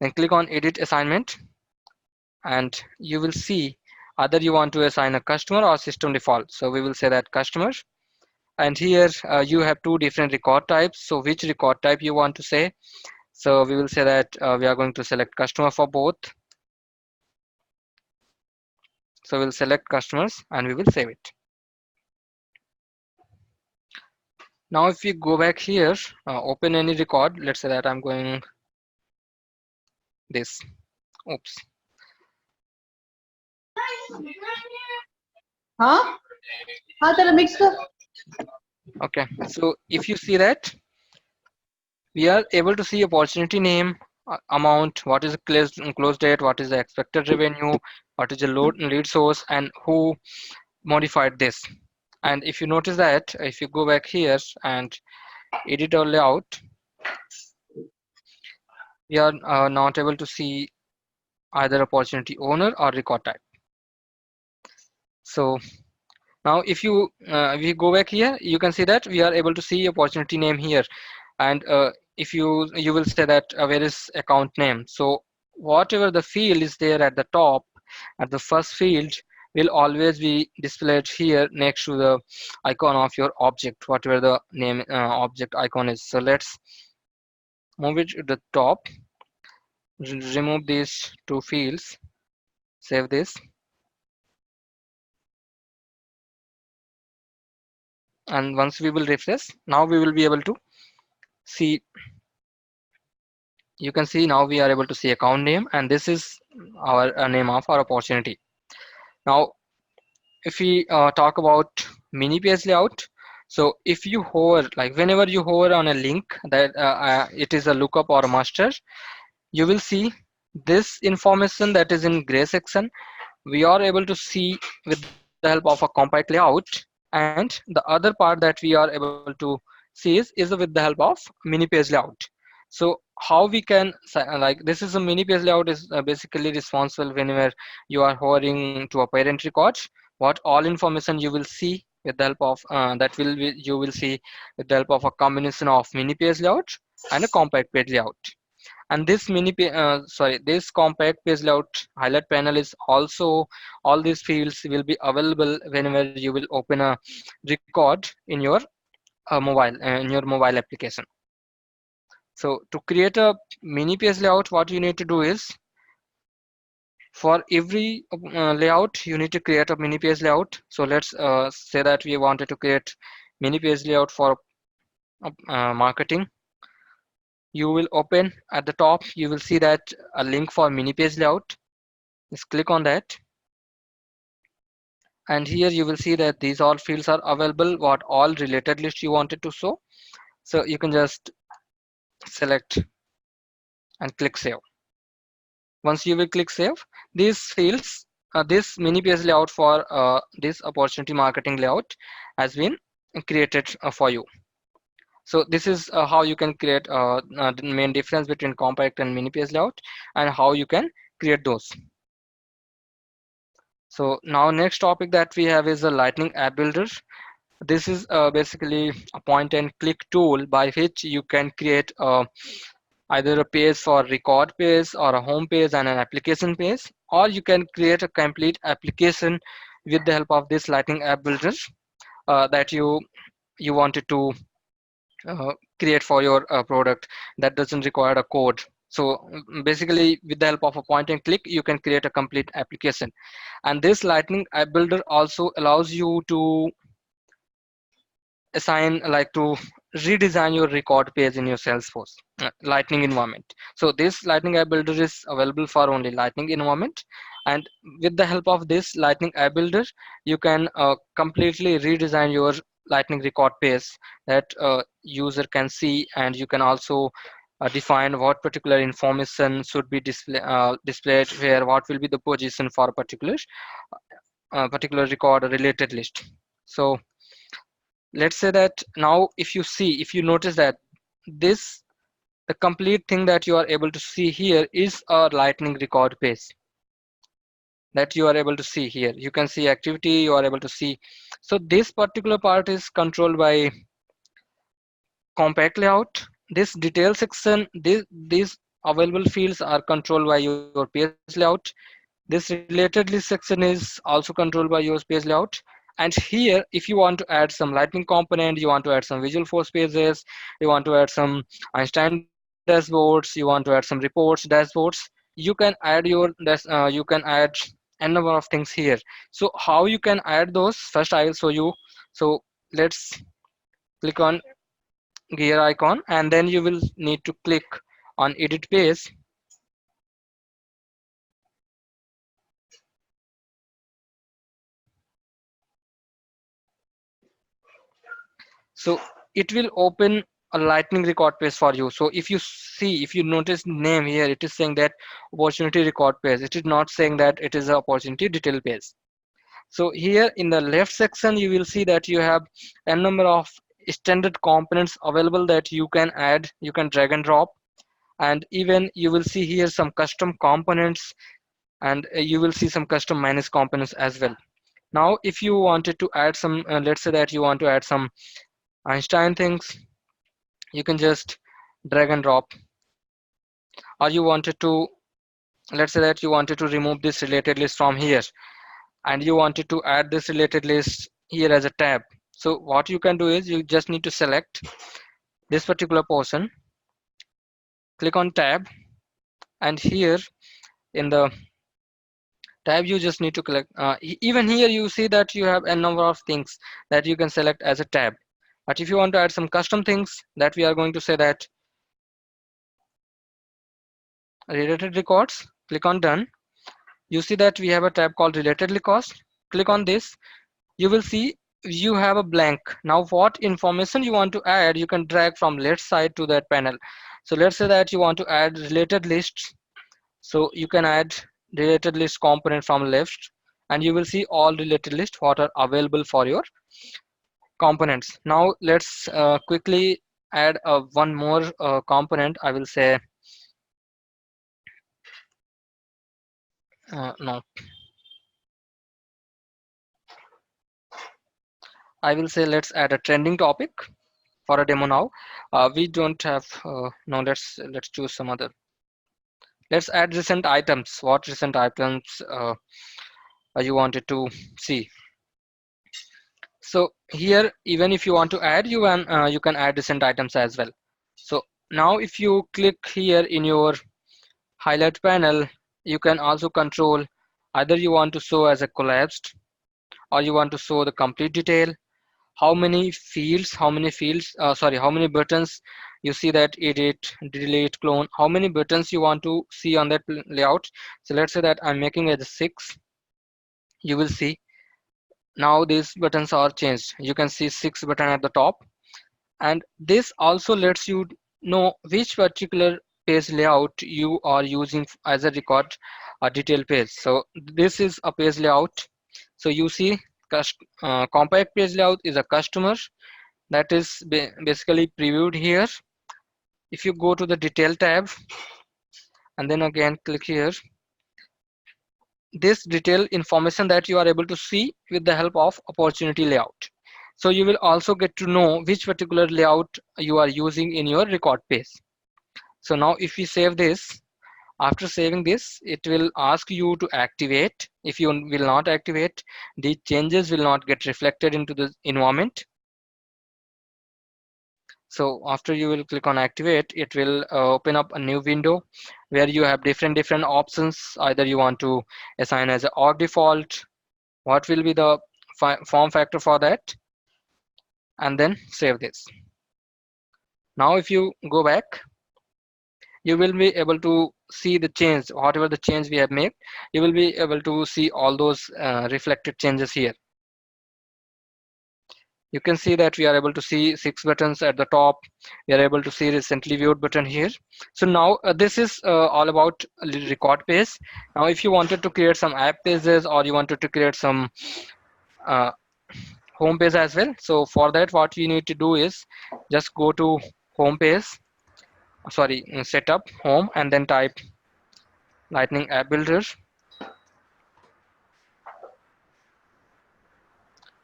Then click on edit assignment, and you will see either you want to assign a customer or system default. So we will say that customer, and here you have two different record types. So which record type you want to say? So we will say that we are going to select customer for both. So we'll select customers and we will save it. Now if we go back here, open any record, let's say that I'm going this. Oops. हाँ हाँ तेरा mix कर Okay, so if you see that we are able to see opportunity name, amount, what is the close date, what is the expected revenue, what is the lead source, and who modified this. And if you notice that if you go back here and edit our layout, we are not able to see either opportunity owner or record type. So now if you we go back here, you can see that we are able to see opportunity name here, and if you will say that where is account name. So whatever the field is there at the top, at the first field, will always be displayed here next to the icon of your object, whatever the name object icon is. So let's move it to the top, remove these two fields, save this, and once we will refresh, now we will be able to see. You can see now we are able to see account name, and this is our name of our opportunity. Now if we talk about mini page layout, so if you hover, like whenever you hover on a link that it is a lookup or a master, you will see this information that is in gray section we are able to see with the help of a compact layout, and the other part that we are able to see is with the help of mini page layout. So how we can like this is a mini page layout is basically responsible whenever you are hovering to a parent record, what all information you will see with the help of you will see with the help of a combination of mini page layout and a compact page layout. And this this compact page layout highlight panel is also, all these fields will be available whenever you will open a record in your mobile application. So to create a mini page layout, what you need to do is, for every layout you need to create a mini page layout. So let's say that we wanted to create mini page layout for marketing. You will open at the top, you will see that a link for mini page layout. Just click on that, and here you will see that these all fields are available, what all related list you wanted to show. So you can just select and click save. Once you will click save, these fields, this mini page layout for this opportunity marketing layout has been created for you. So this is how you can create the main difference between compact and mini page layout, and how you can create those. So now next topic that we have is the Lightning App Builder. This is basically a point and click tool by which you can create either a page for record page, or a home page and an application page, or you can create a complete application with the help of this Lightning App Builder that you wanted to uh, create for your product that doesn't require a code. So basically, with the help of a point and click, you can create a complete application. And this Lightning App Builder also allows you to assign, like, to redesign your record page in your Salesforce Lightning environment. So this Lightning App Builder is available for only Lightning environment, and with the help of this Lightning App Builder, you can completely redesign your Lightning record page that user can see, and you can also define what particular information should be displayed where, what will be the position for a particular record or related list. So let's say that now, if you notice that this, the complete thing that you are able to see here is a Lightning record page that you are able to see here. You can see activity, you are able to see. So this particular part is controlled by compact layout. This detail section, these available fields are controlled by your page layout. This related list section is also controlled by your page layout. And here, if you want to add some Lightning component, you want to add some Visual Force pages, you want to add some Einstein dashboards, you want to add some reports, dashboards, you can add you can add n number of things here. So how you can add those? First, I will show you. So let's click on gear icon, and then you will need to click on edit page. So it will open a Lightning record page for you. So if you notice name here, it is saying that opportunity record page. It is not saying that it is an opportunity detail page. So here in the left section, you will see that you have a number of standard components available that you can add, you can drag and drop. And even you will see here some custom components, and you will see some custom managed components as well. Now, if you wanted to add some, let's say that you want to add some Einstein things, you can just drag and drop. Or you wanted to, let's say that you wanted to remove this related list from here, and you wanted to add this related list here as a tab. So what you can do is, you just need to select this particular portion, click on tab, and here in the tab you just need to click even here you see that you have a number of things that you can select as a tab. But if you want to add some custom things, that we are going to say that related records, click on done. You see that we have a tab called related records. Click on this, you will see you have a blank. Now what information you want to add, you can drag from left side to that panel. So let's say that you want to add related lists, so you can add related list component from left, and you will see all related lists what are available for your components. Now let's quickly add one more component. I will say no, I will say let's add a trending topic for a demo now. We don't have no, let's choose some other. Let's add recent items. What recent items you wanted to see? So here, even if you want to add, you can add recent items as well. So now if you click here in your highlight panel, you can also control either you want to show as a collapsed, or you want to show the complete detail, how many buttons you see, that edit, delete, clone, how many buttons you want to see on that layout. So let's say that I'm making it 6. You will see now these buttons are changed. You can see 6 button at the top, and this also lets you know which particular page layout you are using as a record or detail page. So this is a page layout. So you see compact page layout is a customer, that is basically previewed here. If you go to the detail tab and then again click here, this detail information that you are able to see with the help of opportunity layout. So you will also get to know which particular layout you are using in your record page. So now if we save this, after saving this, it will ask you to activate. If you will not activate, the changes will not get reflected into the environment. So after you will click on activate, it will open up a new window where you have different options. Either you want to assign as a org default, what will be the form factor for that, and then save this. Now if you go back, you will be able to see the change, whatever the change we have made. You will be able to see all those reflected changes here. You can see that we are able to see 6 buttons at the top. We are able to see recently viewed button here. So now this is all about record page. Now if you wanted to create some app pages, or you wanted to create some uh, home page as well, so for that what you need to do is just go to home page, sorry, setup, home, and then type Lightning App Builder.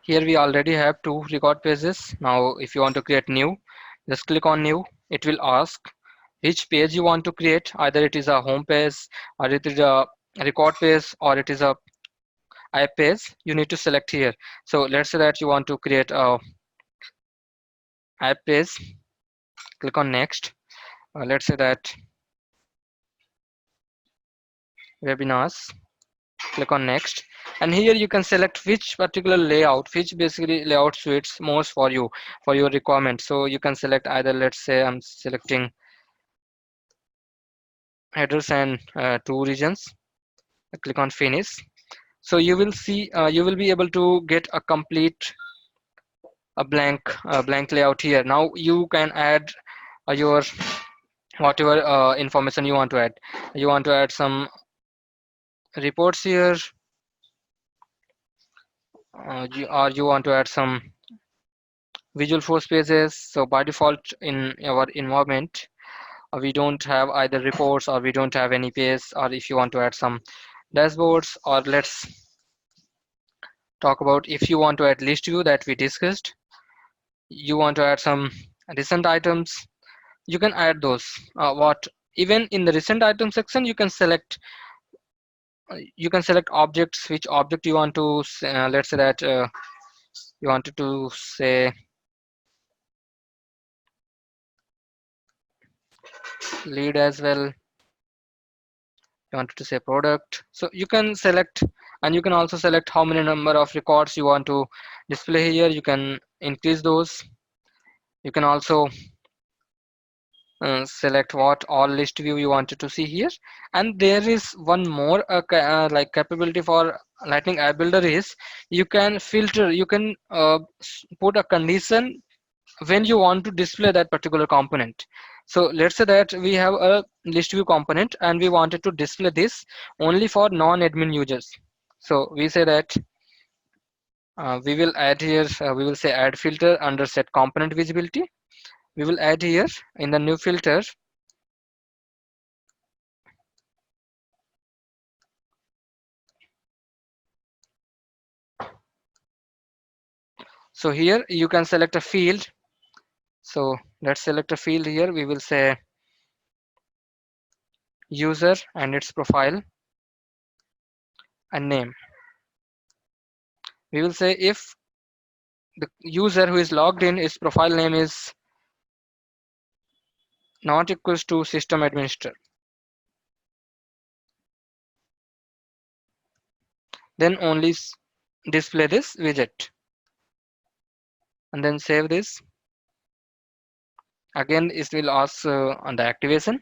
Here we already have 2 record pages. Now if you want to create new, just click on new. It will ask which page you want to create. Either it is a home page, or it is a record page, or it is a app page. You need to select here. So let's say that you want to create a app page. Click on next. Let's say that webinars. Click on next, and here you can select which particular layout, which basically layout suits most for you, for your requirement. So you can select either, let's say I'm selecting headers and 2 regions. Click on finish. So you will see, you will be able to get a complete blank layout here. Now you can add your whatever information you want to add. You want to add some reports here, or you want to add some visual force pages. So by default in our environment, we don't have either reports, or we don't have any page. Or if you want to add some dashboards, or let's talk about if you want to add list view that we discussed, you want to add some recent items, you can add those. What Even in the recent item section, you can select objects, which object you want to let's say that you wanted to say lead as well, you wanted to say product. So you can select, and you can also select how many number of records you want to display here. You can increase those. You can also select what all list view you wanted to see here. And there is one more like capability for Lightning App Builder is you can filter, you can put a condition when you want to display that particular component. So let's say that we have a list view component and we wanted to display this only for non-admin users. So we say that we will add here, we will say add filter under set component visibility. We will add here in the new filter. So here you can select a field. So let's select a field here. We will say user and its profile and name. We will say if the user who is logged in, its profile name is not equals to system administrator, then only display this widget and then save this. Again, it will ask on the activation.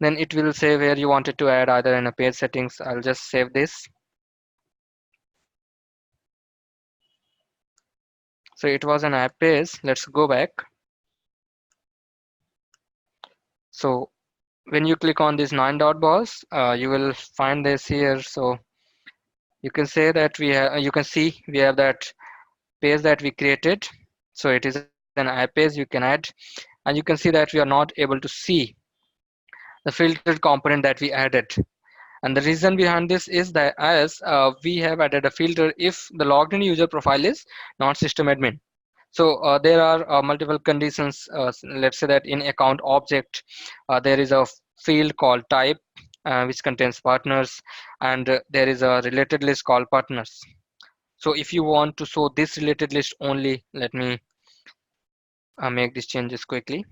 Then it will say where you wanted to add either in a page settings. I'll just save this. So it was an app page. Let's go back. So when you click on this 9 dot bars, you will find this here. So you can say that you can see we have that page that we created. So it is an app page you can add, and you can see that we are not able to see the filtered component that we added. And the reason behind this is that as we have added a filter if the logged in user profile is not system admin. So there are multiple conditions. Let's say that in account object, there is a field called type, which contains partners, and there is a related list called partners. So if you want to show this related list only, let me make these changes quickly.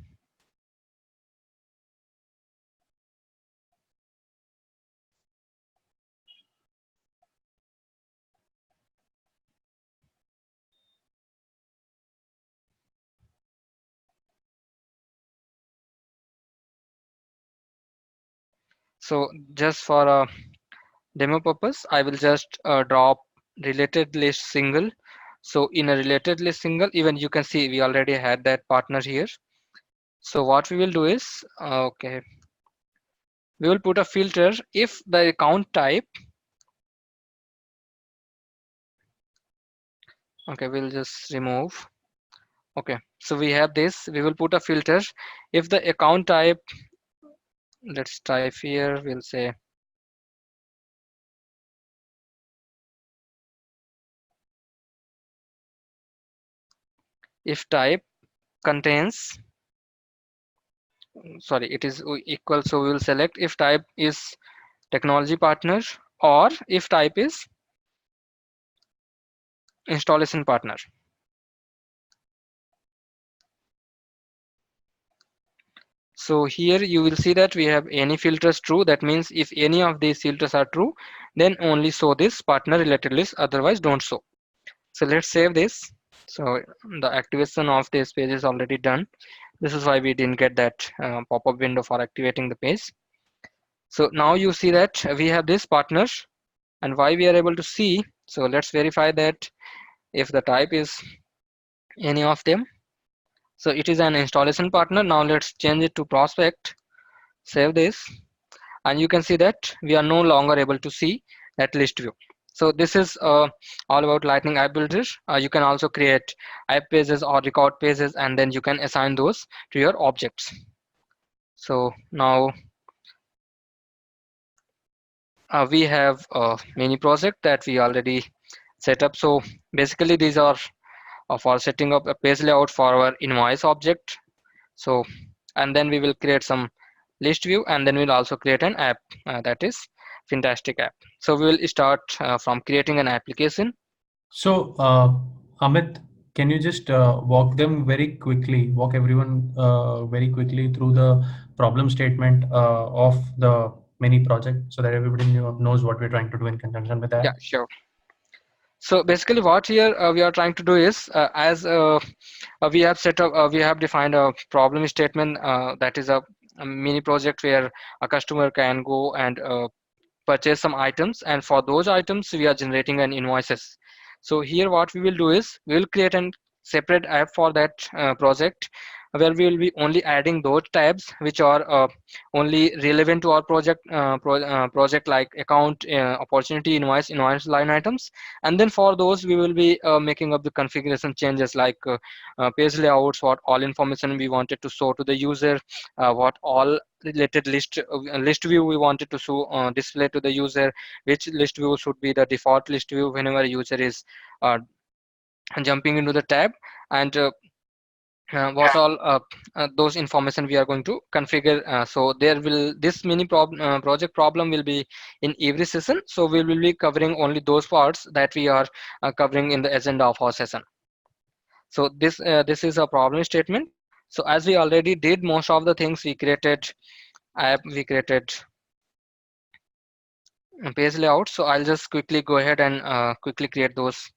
So just for a demo purpose, I will just drop related list single. So in a related list single, even you can see we already had that partner here. So what we will do is, okay, we will put a filter if the account type, okay, we'll just remove. Okay, so we have this, we will put a filter if the account type, let's type here, we'll say if type contains, sorry, it is equal, so we will select if type is technology partner or if type is installation partner. So here you will see that we have any filters true. That means if any of these filters are true, then only show this partner related list, otherwise don't show. So let's save this. So the activation of this page is already done. This is why we didn't get that pop-up window for activating the page. So now you see that we have this partner, and why we are able to see. So let's verify that if the type is any of them. So it is an installation partner. Now let's change it to prospect. Save this, and you can see that we are no longer able to see that list view. So this is all about Lightning App Builder. You can also create app pages or record pages, and then you can assign those to your objects. So now we have a mini project that we already set up. So basically these are for setting up a page layout for our invoice object. So and then we will create some list view, and then we'll also create an app, that is fantastic app. So we will start from creating an application. So, Amit, can you just walk them very quickly, walk everyone very quickly through the problem statement of the mini project so that everybody knows what we're trying to do in conjunction with that? Yeah, sure. So basically what here we are trying to do is as we have set up, we have defined a problem statement, that is a mini project where a customer can go and purchase some items, and for those items we are generating an invoices. So here what we will do is we will create a separate app for that project, where we will be only adding those tabs which are only relevant to our project, like account, opportunity, invoice line items. And then for those we will be making up the configuration changes, like page layouts, what all information we wanted to show to the user, what all related list view we wanted to show display to the user, which list view should be the default list view whenever user is uh, jumping into the tab, and what all those information we are going to configure. So there will this project problem will be in every session, so we will be covering only those parts that we are covering in the agenda of our session. So this is a problem statement. So as we already did most of the things, we created app, we created page layout. So I'll just quickly go ahead and quickly create those.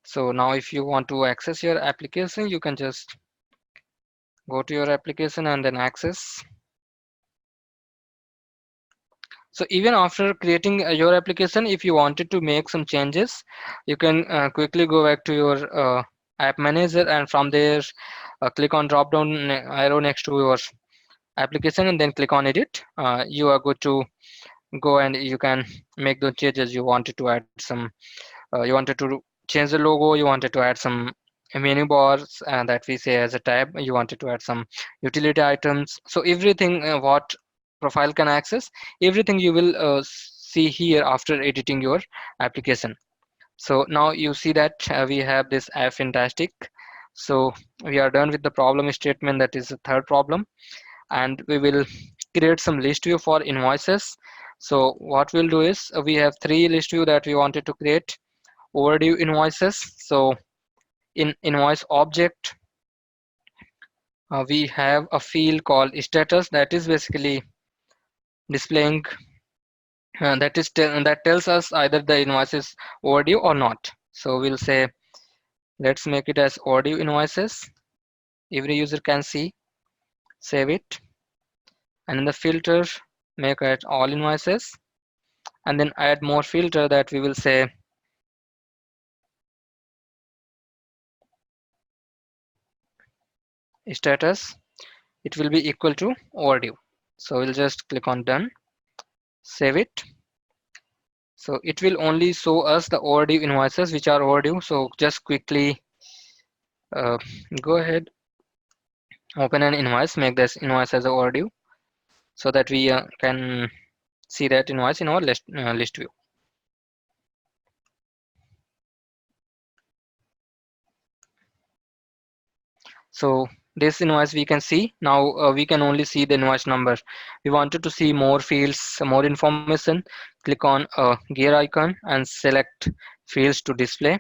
So now if you want to access your application, you can just go to your application and then access. So even after creating your application, if you wanted to make some changes, you can quickly go back to your app manager, and from there click on drop down arrow next to your application and then click on edit. You are good to go, and you can make those changes. You wanted to add some you wanted to change the logo, you wanted to add some menu bars that we say as a tab, you wanted to add some utility items. So everything what profile can access, everything you will see here after editing your application. So now you see that we have this fantastic. So we are done with the problem statement, that is the third problem, and we will create some list view for invoices. So what we'll do is we have three list view that we wanted to create. Overdue invoices. So in invoice object, we have a field called status that is basically displaying that tells us either the invoice is overdue or not. So we'll say let's make it as overdue invoices. Every user can see, save it, and in the filter make it all invoices, and then add more filter that we will say status, it will be equal to overdue. So we'll just click on done, save it. So it will only show us the overdue invoices which are overdue. So just quickly uh, go ahead, open an invoice, make this invoice as overdue, so that we can see that invoice in our list view. So this invoice we can see now. We can only see the invoice number. We wanted to see more fields, more information. Click on a gear icon and select fields to display.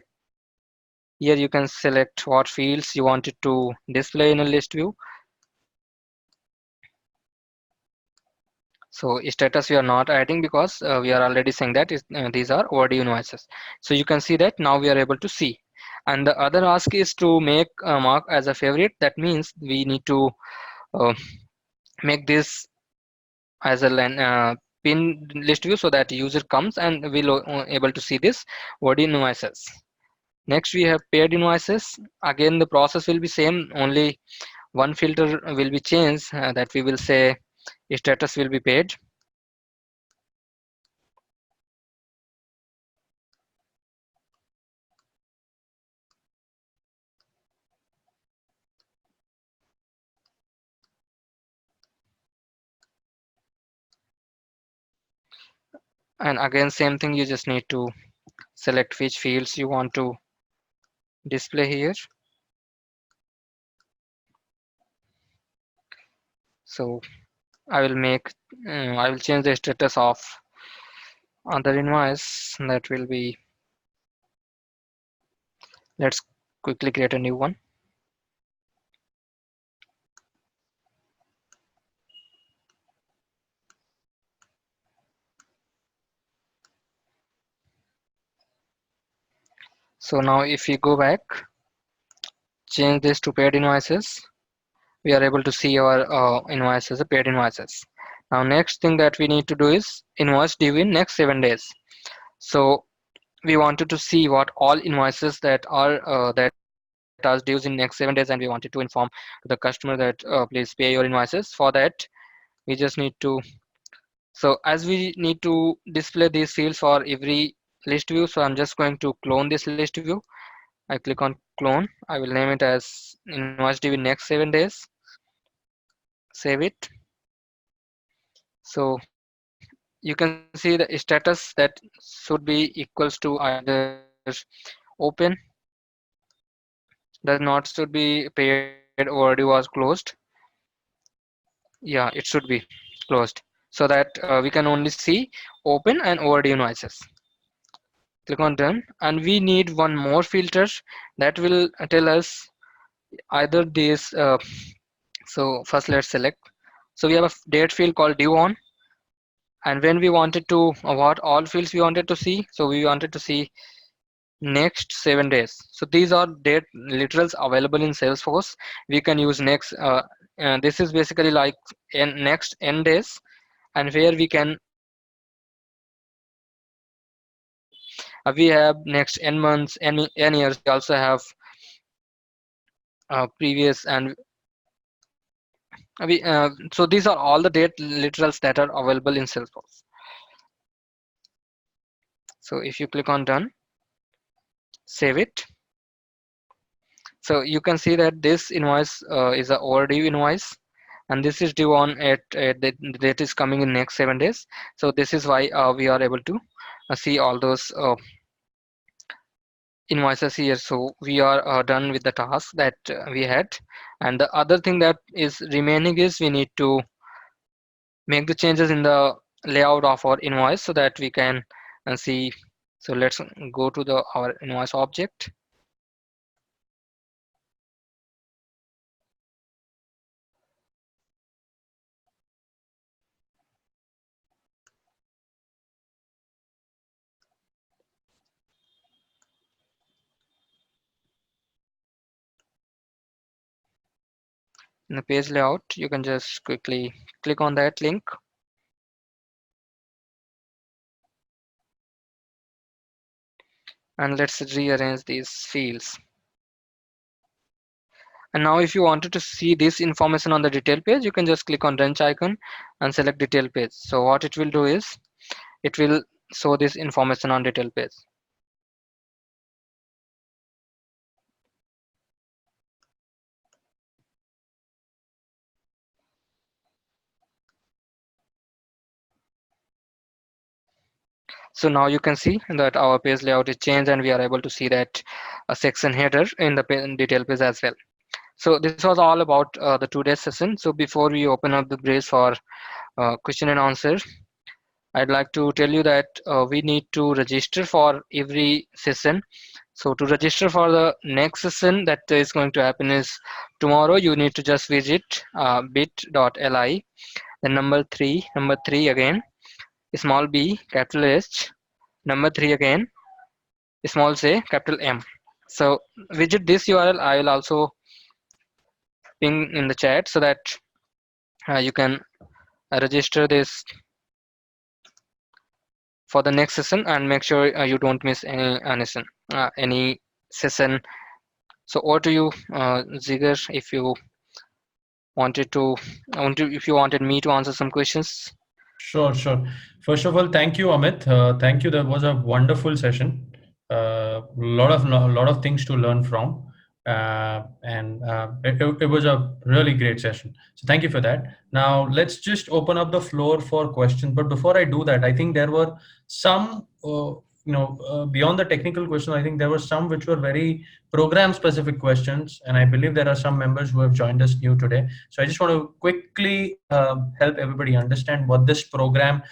Here you can select what fields you wanted to display in a list view. So status we are not adding because we are already saying that these are overdue invoices. So you can see that now we are able to see. And the other ask is to make a mark as a favorite. That means we need to uh, make this as a pin list view, so that user comes and will able to see this overdue invoices. Next we have paid invoices. Again the process will be same, only one filter will be changed, that we will say status will be paid. And again same thing, you just need to select which fields you want to display here. So I will make I will change the status of other invoice. That will be, let's quickly create a new one. So now if we go back, change this to paid invoices, we are able to see our invoices, paid invoices. Now next thing that we need to do is invoice due in next 7 days. So we wanted to see what all invoices that are that task dues in next 7 days, and we wanted to inform the customer that please pay your invoices. For that, we just need to, so as we need to display these fields for every list view, so I'm just going to clone this list view. I click on clone. I will name it as invoice due in next 7 days. Save it. So you can see the status that should be equals to either open, does not should be paid, overdue was closed. Yeah, it should be closed, so that we can only see open and overdue invoices. Click on done, and we need one more filter that will tell us either this. So first let's select. So we have a date field called due on, and when we wanted to what all fields we wanted to see, so we wanted to see next 7 days. So these are date literals available in Salesforce. We can use next. This is basically like next n days, and where we can we have next n months, n years. We also have previous, and so these are all the date literals that are available in Salesforce. So if you click on done, save it. So you can see that this invoice is a overdue invoice, and this is due on at the date is coming in next 7 days. So this is why we are able to see all those invoices here. So we are done with the task that we had, and the other thing that is remaining is we need to make the changes in the layout of our invoice so that we can see. So let's go to the our invoice object. In the page layout, you can just quickly click on that link, and let's rearrange these fields. And now if you wanted to see this information on the detail page, you can just click on wrench icon and select detail page. So what it will do is it will show this information on detail page. So now you can see that our page layout is changed, and we are able to see that a section header in the detail page as well. So this was all about the 2 day session. So before we open up the bridge for question and answer, I'd like to tell you that we need to register for every session. So to register for the next session that is going to happen is tomorrow, you need to just visit bit.ly, then number three again, small b, capital H, number 3 again, small c, capital M. So visit this URL. I will also ping in the chat so that you can register this for the next session, and make sure you don't miss any session. So over to you, Ziger, if you if you wanted me to answer some questions. Sure, sure. First of all, thank you, Amit. Thank you. That was a wonderful session. Lot of things to learn from, and it was a really great session. So thank you for that. Now let's just open up the floor for questions. But before I do that, I think there were some, beyond the technical question, I think there were some which were very program-specific questions, and I believe there are some members who have joined us new today. So I just want to quickly help everybody understand what this program,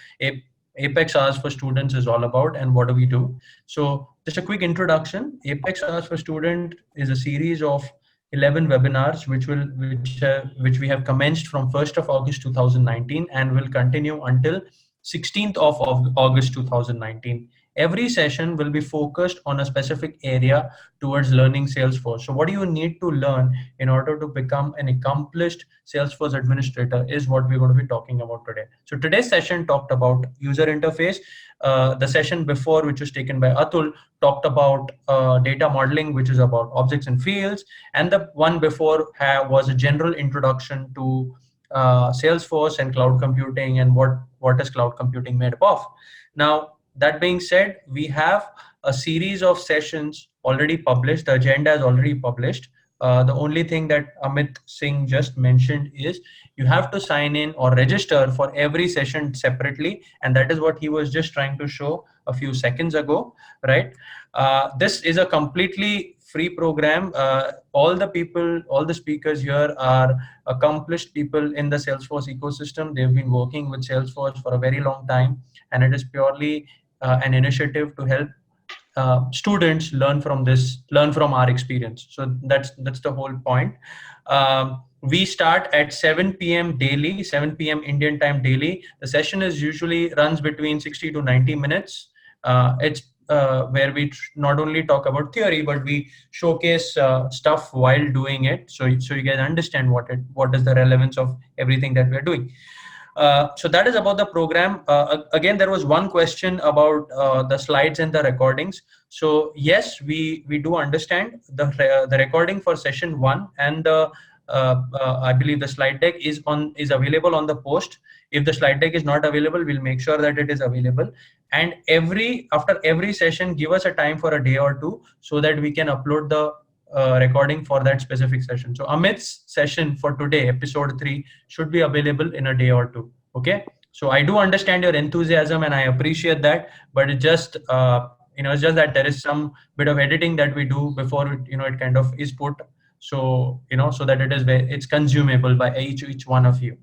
Apex Hours for Students, is all about and what do we do. So just a quick introduction. Apex Hours for Student is a series of 11 webinars which we have commenced from 1st of August 2019 and will continue until 16th of August 2019. every session will be focused on a specific area towards learning Salesforce. So what do you need to learn in order to become an accomplished Salesforce administrator is what we're going to be talking about today. So today's session talked about user interface. The session before, which was taken by Atul, talked about data modeling, which is about objects and fields. And the one before was a general introduction to Salesforce and cloud computing and what is cloud computing made up of. Now, that being said, we have a series of sessions already published. The agenda is already published. The only thing that Amit Singh just mentioned is you have to sign in or register for every session separately, and that is what he was just trying to show a few seconds ago, right? This is a completely free program. All the people, all the speakers here are accomplished people in the Salesforce ecosystem. They've been working with Salesforce for a very long time, and it is purely an initiative to help students learn from our experience. So that's the whole point. We start at 7 p.m. daily, 7 p.m. Indian time daily. The session is usually runs between 60 to 90 minutes. It's where we not only talk about theory, but we showcase stuff while doing it. So you guys understand what is the relevance of everything that we're doing. So that is about the program. Again, there was one question about the slides and the recordings. So yes, we do understand the recording for session 1 and the I believe the slide deck is available on the post. If the slide deck is not available, we'll make sure that it is available. And after every session, give us a time for a day or two so that we can upload the recording for that specific session. So Amit's session for today, episode 3, should be available in a day or two. Okay. So I do understand your enthusiasm and I appreciate that, but it's just that there is some bit of editing that we do before it kind of is put. So so that it's consumable by each one of you.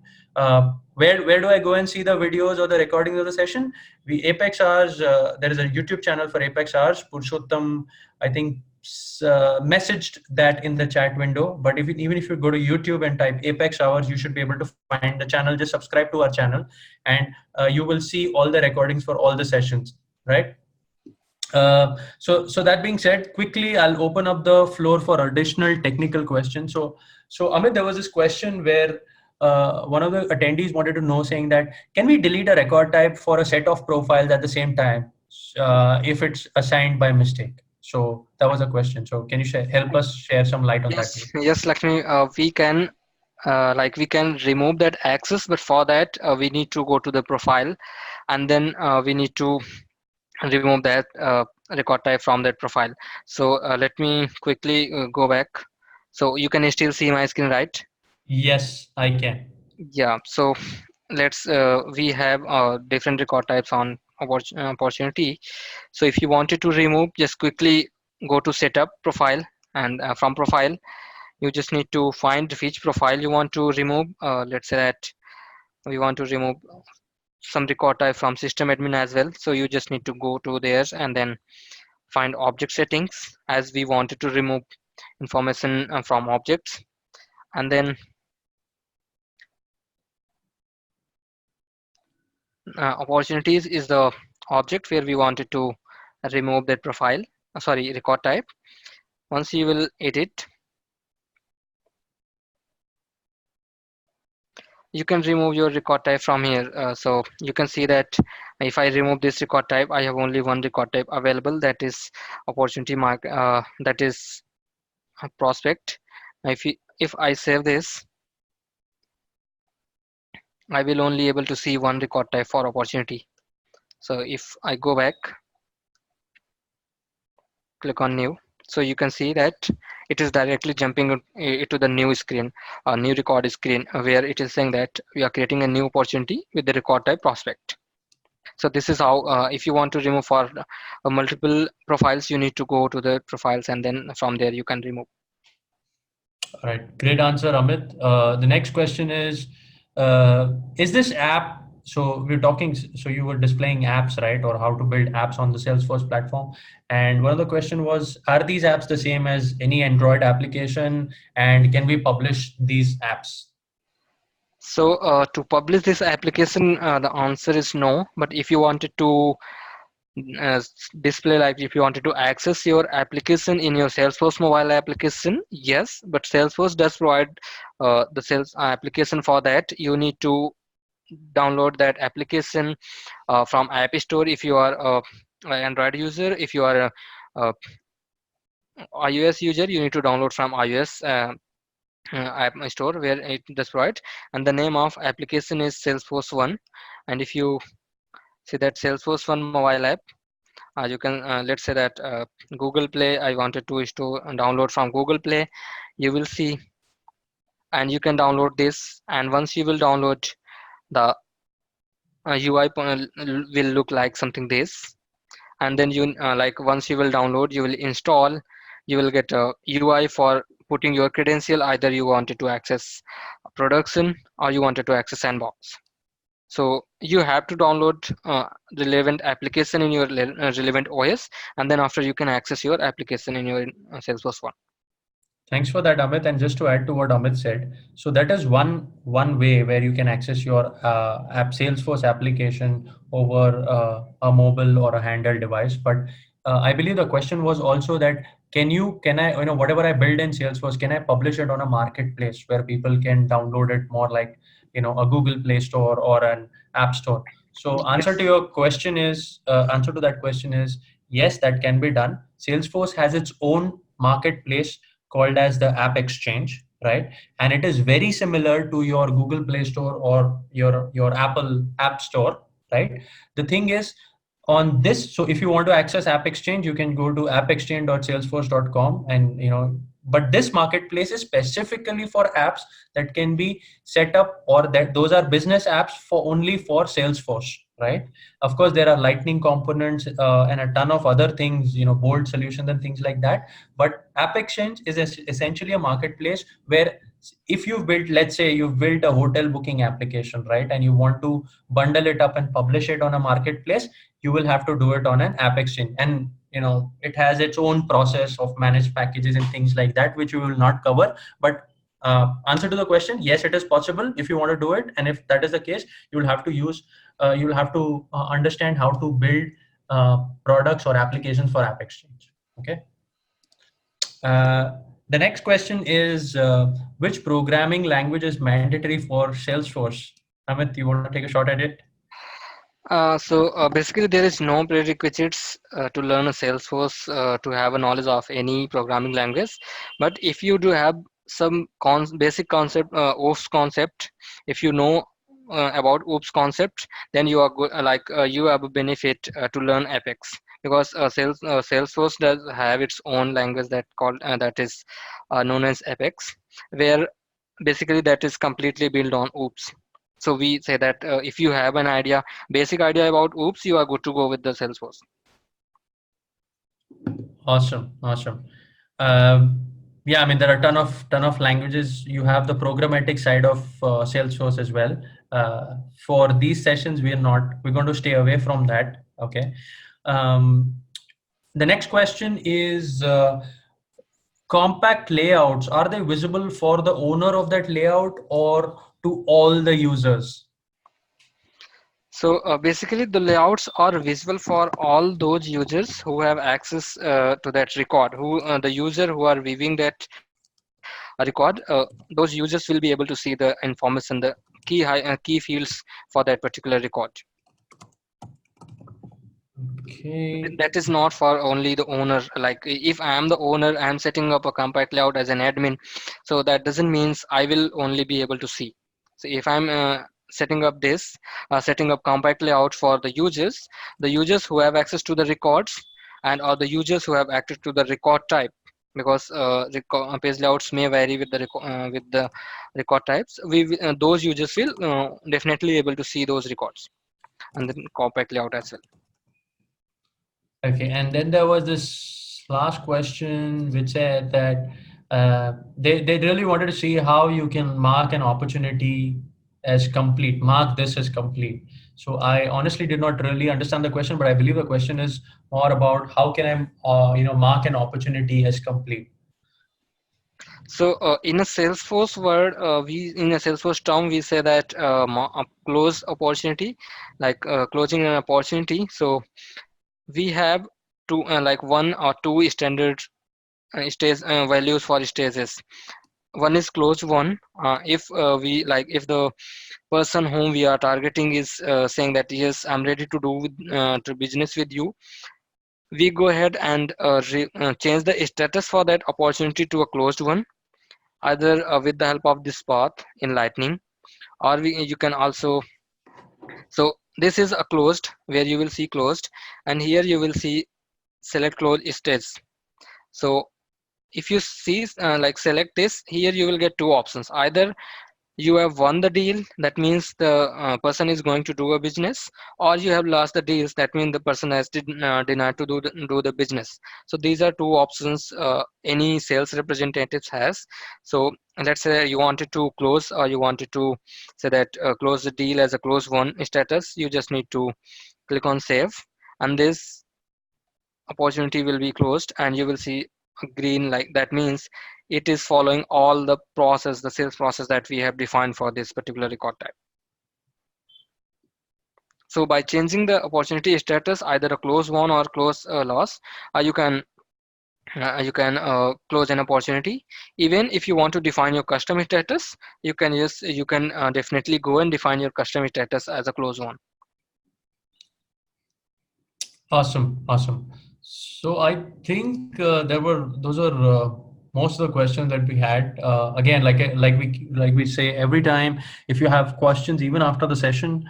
Where do I go and see the videos or the recordings of the session? Apex Hours. There is a YouTube channel for Apex Hours. Purushottam, I think, messaged that in the chat window. But even if you go to YouTube and type Apex Hours, you should be able to find the channel. Just subscribe to our channel, and you will see all the recordings for all the sessions, right? So that being said, quickly I'll open up the floor for additional technical questions. So Amit, there was this question where one of the attendees wanted to know, saying that can we delete a record type for a set of profiles at the same time if it's assigned by mistake? So that was a question. So can you help us share some light on that? Yes, Lakshmi, we can remove that access, but for that we need to go to the profile, and then we need to remove that record type from that profile. So let me quickly go back. So you can still see my screen, right? Yes, I can. Yeah. So let's we have different record types on opportunity. So if you wanted to remove, just quickly go to setup profile, and from profile you just need to find which profile you want to remove. Let's say that we want to remove some record type from system admin as well. So you just need to go to there and then find object settings, as we wanted to remove information from objects. And then opportunities is the object where we wanted to remove that profile, record type. Once you will edit, you can remove your record type from here. So you can see that if I remove this record type, I have only one record type available, that is opportunity mark, that is a prospect. If I save this, I will only able to see one record type for opportunity. So if I go back, click on new, so you can see that it is directly jumping into the new screen, a new record screen, where it is saying that we are creating a new opportunity with the record type prospect. So this is how, if you want to remove for multiple profiles, you need to go to the profiles, and then from there you can remove. All right, great answer, Amit. The next question is this app, so we're talking, so you were displaying apps, right? Or how to build apps on the Salesforce platform. And one of the question was, are these apps the same as any Android application? And can we publish these apps? So to publish this application, the answer is no. But if you wanted to display, like if you wanted to access your application in your Salesforce mobile application, yes, but Salesforce does provide the sales application. For that you need to download that application from App Store if you are a Android user. If you are a iOS user, you need to download from iOS App Store where it does provide, and the name of application is Salesforce One. And if you see that Salesforce One mobile app, you can let's say that Google Play, I wanted to store and download from Google Play, you will see, and you can download this. And once you will download, the UI will look like something this. And then you like once you will download, you will install, you will get a UI for putting your credential. Either you wanted to access production or you wanted to access sandbox. So you have to download relevant application in your relevant OS, and then after you can access your application in your Salesforce One. Thanks for that, Amit. And just to add to what Amit said, so that is one way where you can access your app Salesforce application over a mobile or a handheld device. But I believe the question was also that can I whatever I build in Salesforce, can I publish it on a marketplace where people can download it more like a Google Play Store or an App Store? So Yes. answer to that question is yes, that can be done. Salesforce has its own marketplace called as the App Exchange, right? And it is very similar to your Google Play Store or your Apple App Store, right? The thing is, on this, so if you want to access App Exchange, you can go to appexchange.salesforce.com, and but this marketplace is specifically for apps that can be set up, or that those are business apps for only for Salesforce, right? Of course there are lightning components and a ton of other things, bold solutions and things like that. But App Exchange is essentially a marketplace where, if you've built, let's say you've built a hotel booking application, right, and you want to bundle it up and publish it on a marketplace, you will have to do it on an App Exchange. And it has its own process of managed packages and things like that, which we will not cover. But answer to the question, yes, it is possible if you want to do it. And if that is the case, you will have to understand how to build products or applications for App Exchange. Okay. The next question is, which programming language is mandatory for Salesforce? Amit, you want to take a shot at it? So basically, there is no prerequisites to learn a Salesforce to have a knowledge of any programming language. But if you do have some basic concept, OOPS concept, if you know about OOPS concept, then you are good. You have a benefit to learn Apex, because Salesforce does have its own language that is known as Apex, where basically that is completely built on OOPS. So we say that if you have an basic idea about OOPS, you are good to go with the Salesforce. Awesome. Yeah, I mean there are ton of languages. You have the programmatic side of Salesforce as well. For these sessions, we're going to stay away from that. Okay. The next question is, compact layouts, are they visible for the owner of that layout or to all the users? So basically, the layouts are visible for all those users who have access to that record. The user who are viewing that record, those users will be able to see the information, the key fields for that particular record. Okay. That is not for only the owner. Like if I am the owner, I am setting up a compact layout as an admin, so that doesn't means I will only be able to see. So if I'm setting up compact layout for the users who have access to the records, and or the users who have access to the record type, because page layouts may vary with with the record types. Those users will definitely able to see those records and then compact layout as well. Okay, and then there was this last question which said that they really wanted to see how you can mark an opportunity as complete, mark this as complete. So I honestly did not really understand the question, but I believe the question is more about how can I, mark an opportunity as complete. So in a Salesforce word, in a Salesforce term, we say that close opportunity, like closing an opportunity. So we have two like one or two standard stage values for stages. One is closed one. If we like, if the person whom we are targeting is saying that yes, I'm ready to do to business with you, we go ahead and change the status for that opportunity to a closed one, either with the help of this path in lightning, or you can also. So this is a closed, where you will see closed, and here you will see select closed stage. So if you see like select this, here you will get two options: either you have won the deal, that means the person is going to do a business, or you have lost the deals, that means the person has denied to do the business. So these are two options any sales representatives has. So let's say you wanted to close, or you wanted to say that close the deal as a close one status, you just need to click on save, and this opportunity will be closed, and you will see a green, like that means it is following all the process, the sales process that we have defined for this particular record type. So by changing the opportunity status, either a close one or close loss, you can close an opportunity. Even if you want to define your custom status, you can definitely go and define your custom status as a close one. Awesome, awesome. So I think those are most of the questions that we had. Again, like we say every time, if you have questions even after the session,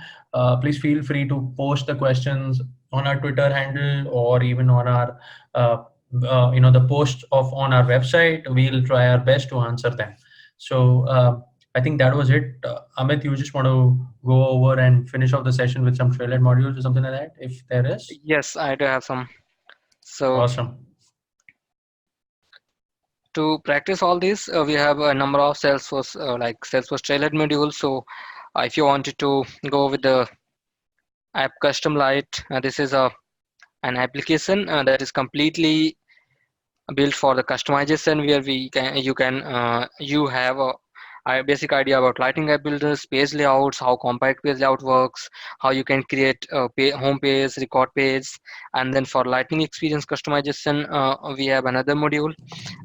please feel free to post the questions on our Twitter handle, or even on our the post of on our website. We'll try our best to answer them. So I think that was it. Amit, you just want to go over and finish off the session with some trailer modules or something like that, if there is? Yes, I do have some. So Awesome. to practice all this, we have a number of Salesforce like Salesforce tailored modules. So if you wanted to go with the app custom light, this is an application that is completely built for the customization, where we can you can you have a basic idea about lighting app builders, page layouts, how compact page layout works, how you can create a home page, record page. And then for lightning experience customization, we have another module.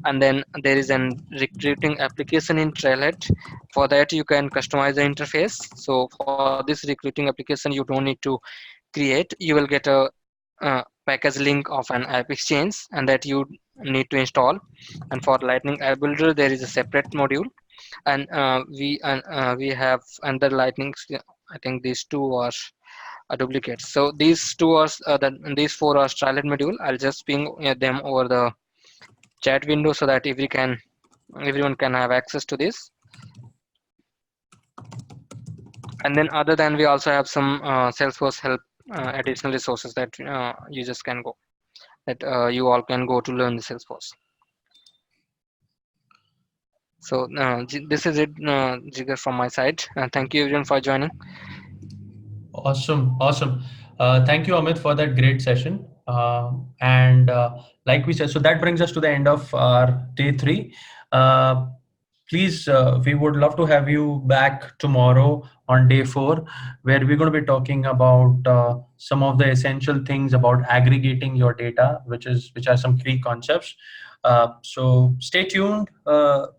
And then there is an recruiting application in Trailhead. For that, you can customize the interface. So for this recruiting application, you don't need to create, you will get a package link of an app exchange, and that you need to install. And for lightning app builder, there is a separate module. And we have under lightning, I think these two are duplicates. So these two are these four are Trailhead module. I'll just ping them over the chat window, so that everyone can have access to this. And then other than, we also have some Salesforce help additional resources that you just can go, that you all can go to learn the Salesforce. So this is it, Jigar, from my side. Thank you everyone for joining. Awesome, awesome. Thank you, Amit, for that great session. And like we said, so that brings us to the end of our day 3. Uh, Please, we would love to have you back tomorrow on day 4, where we're going to be talking about some of the essential things about aggregating your data, which are some key concepts. So stay tuned.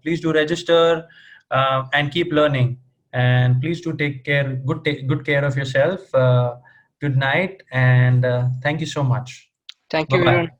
Please do register and keep learning. And please do take good care of yourself. Good night, and thank you so much. Thank Bye you bye. everyone.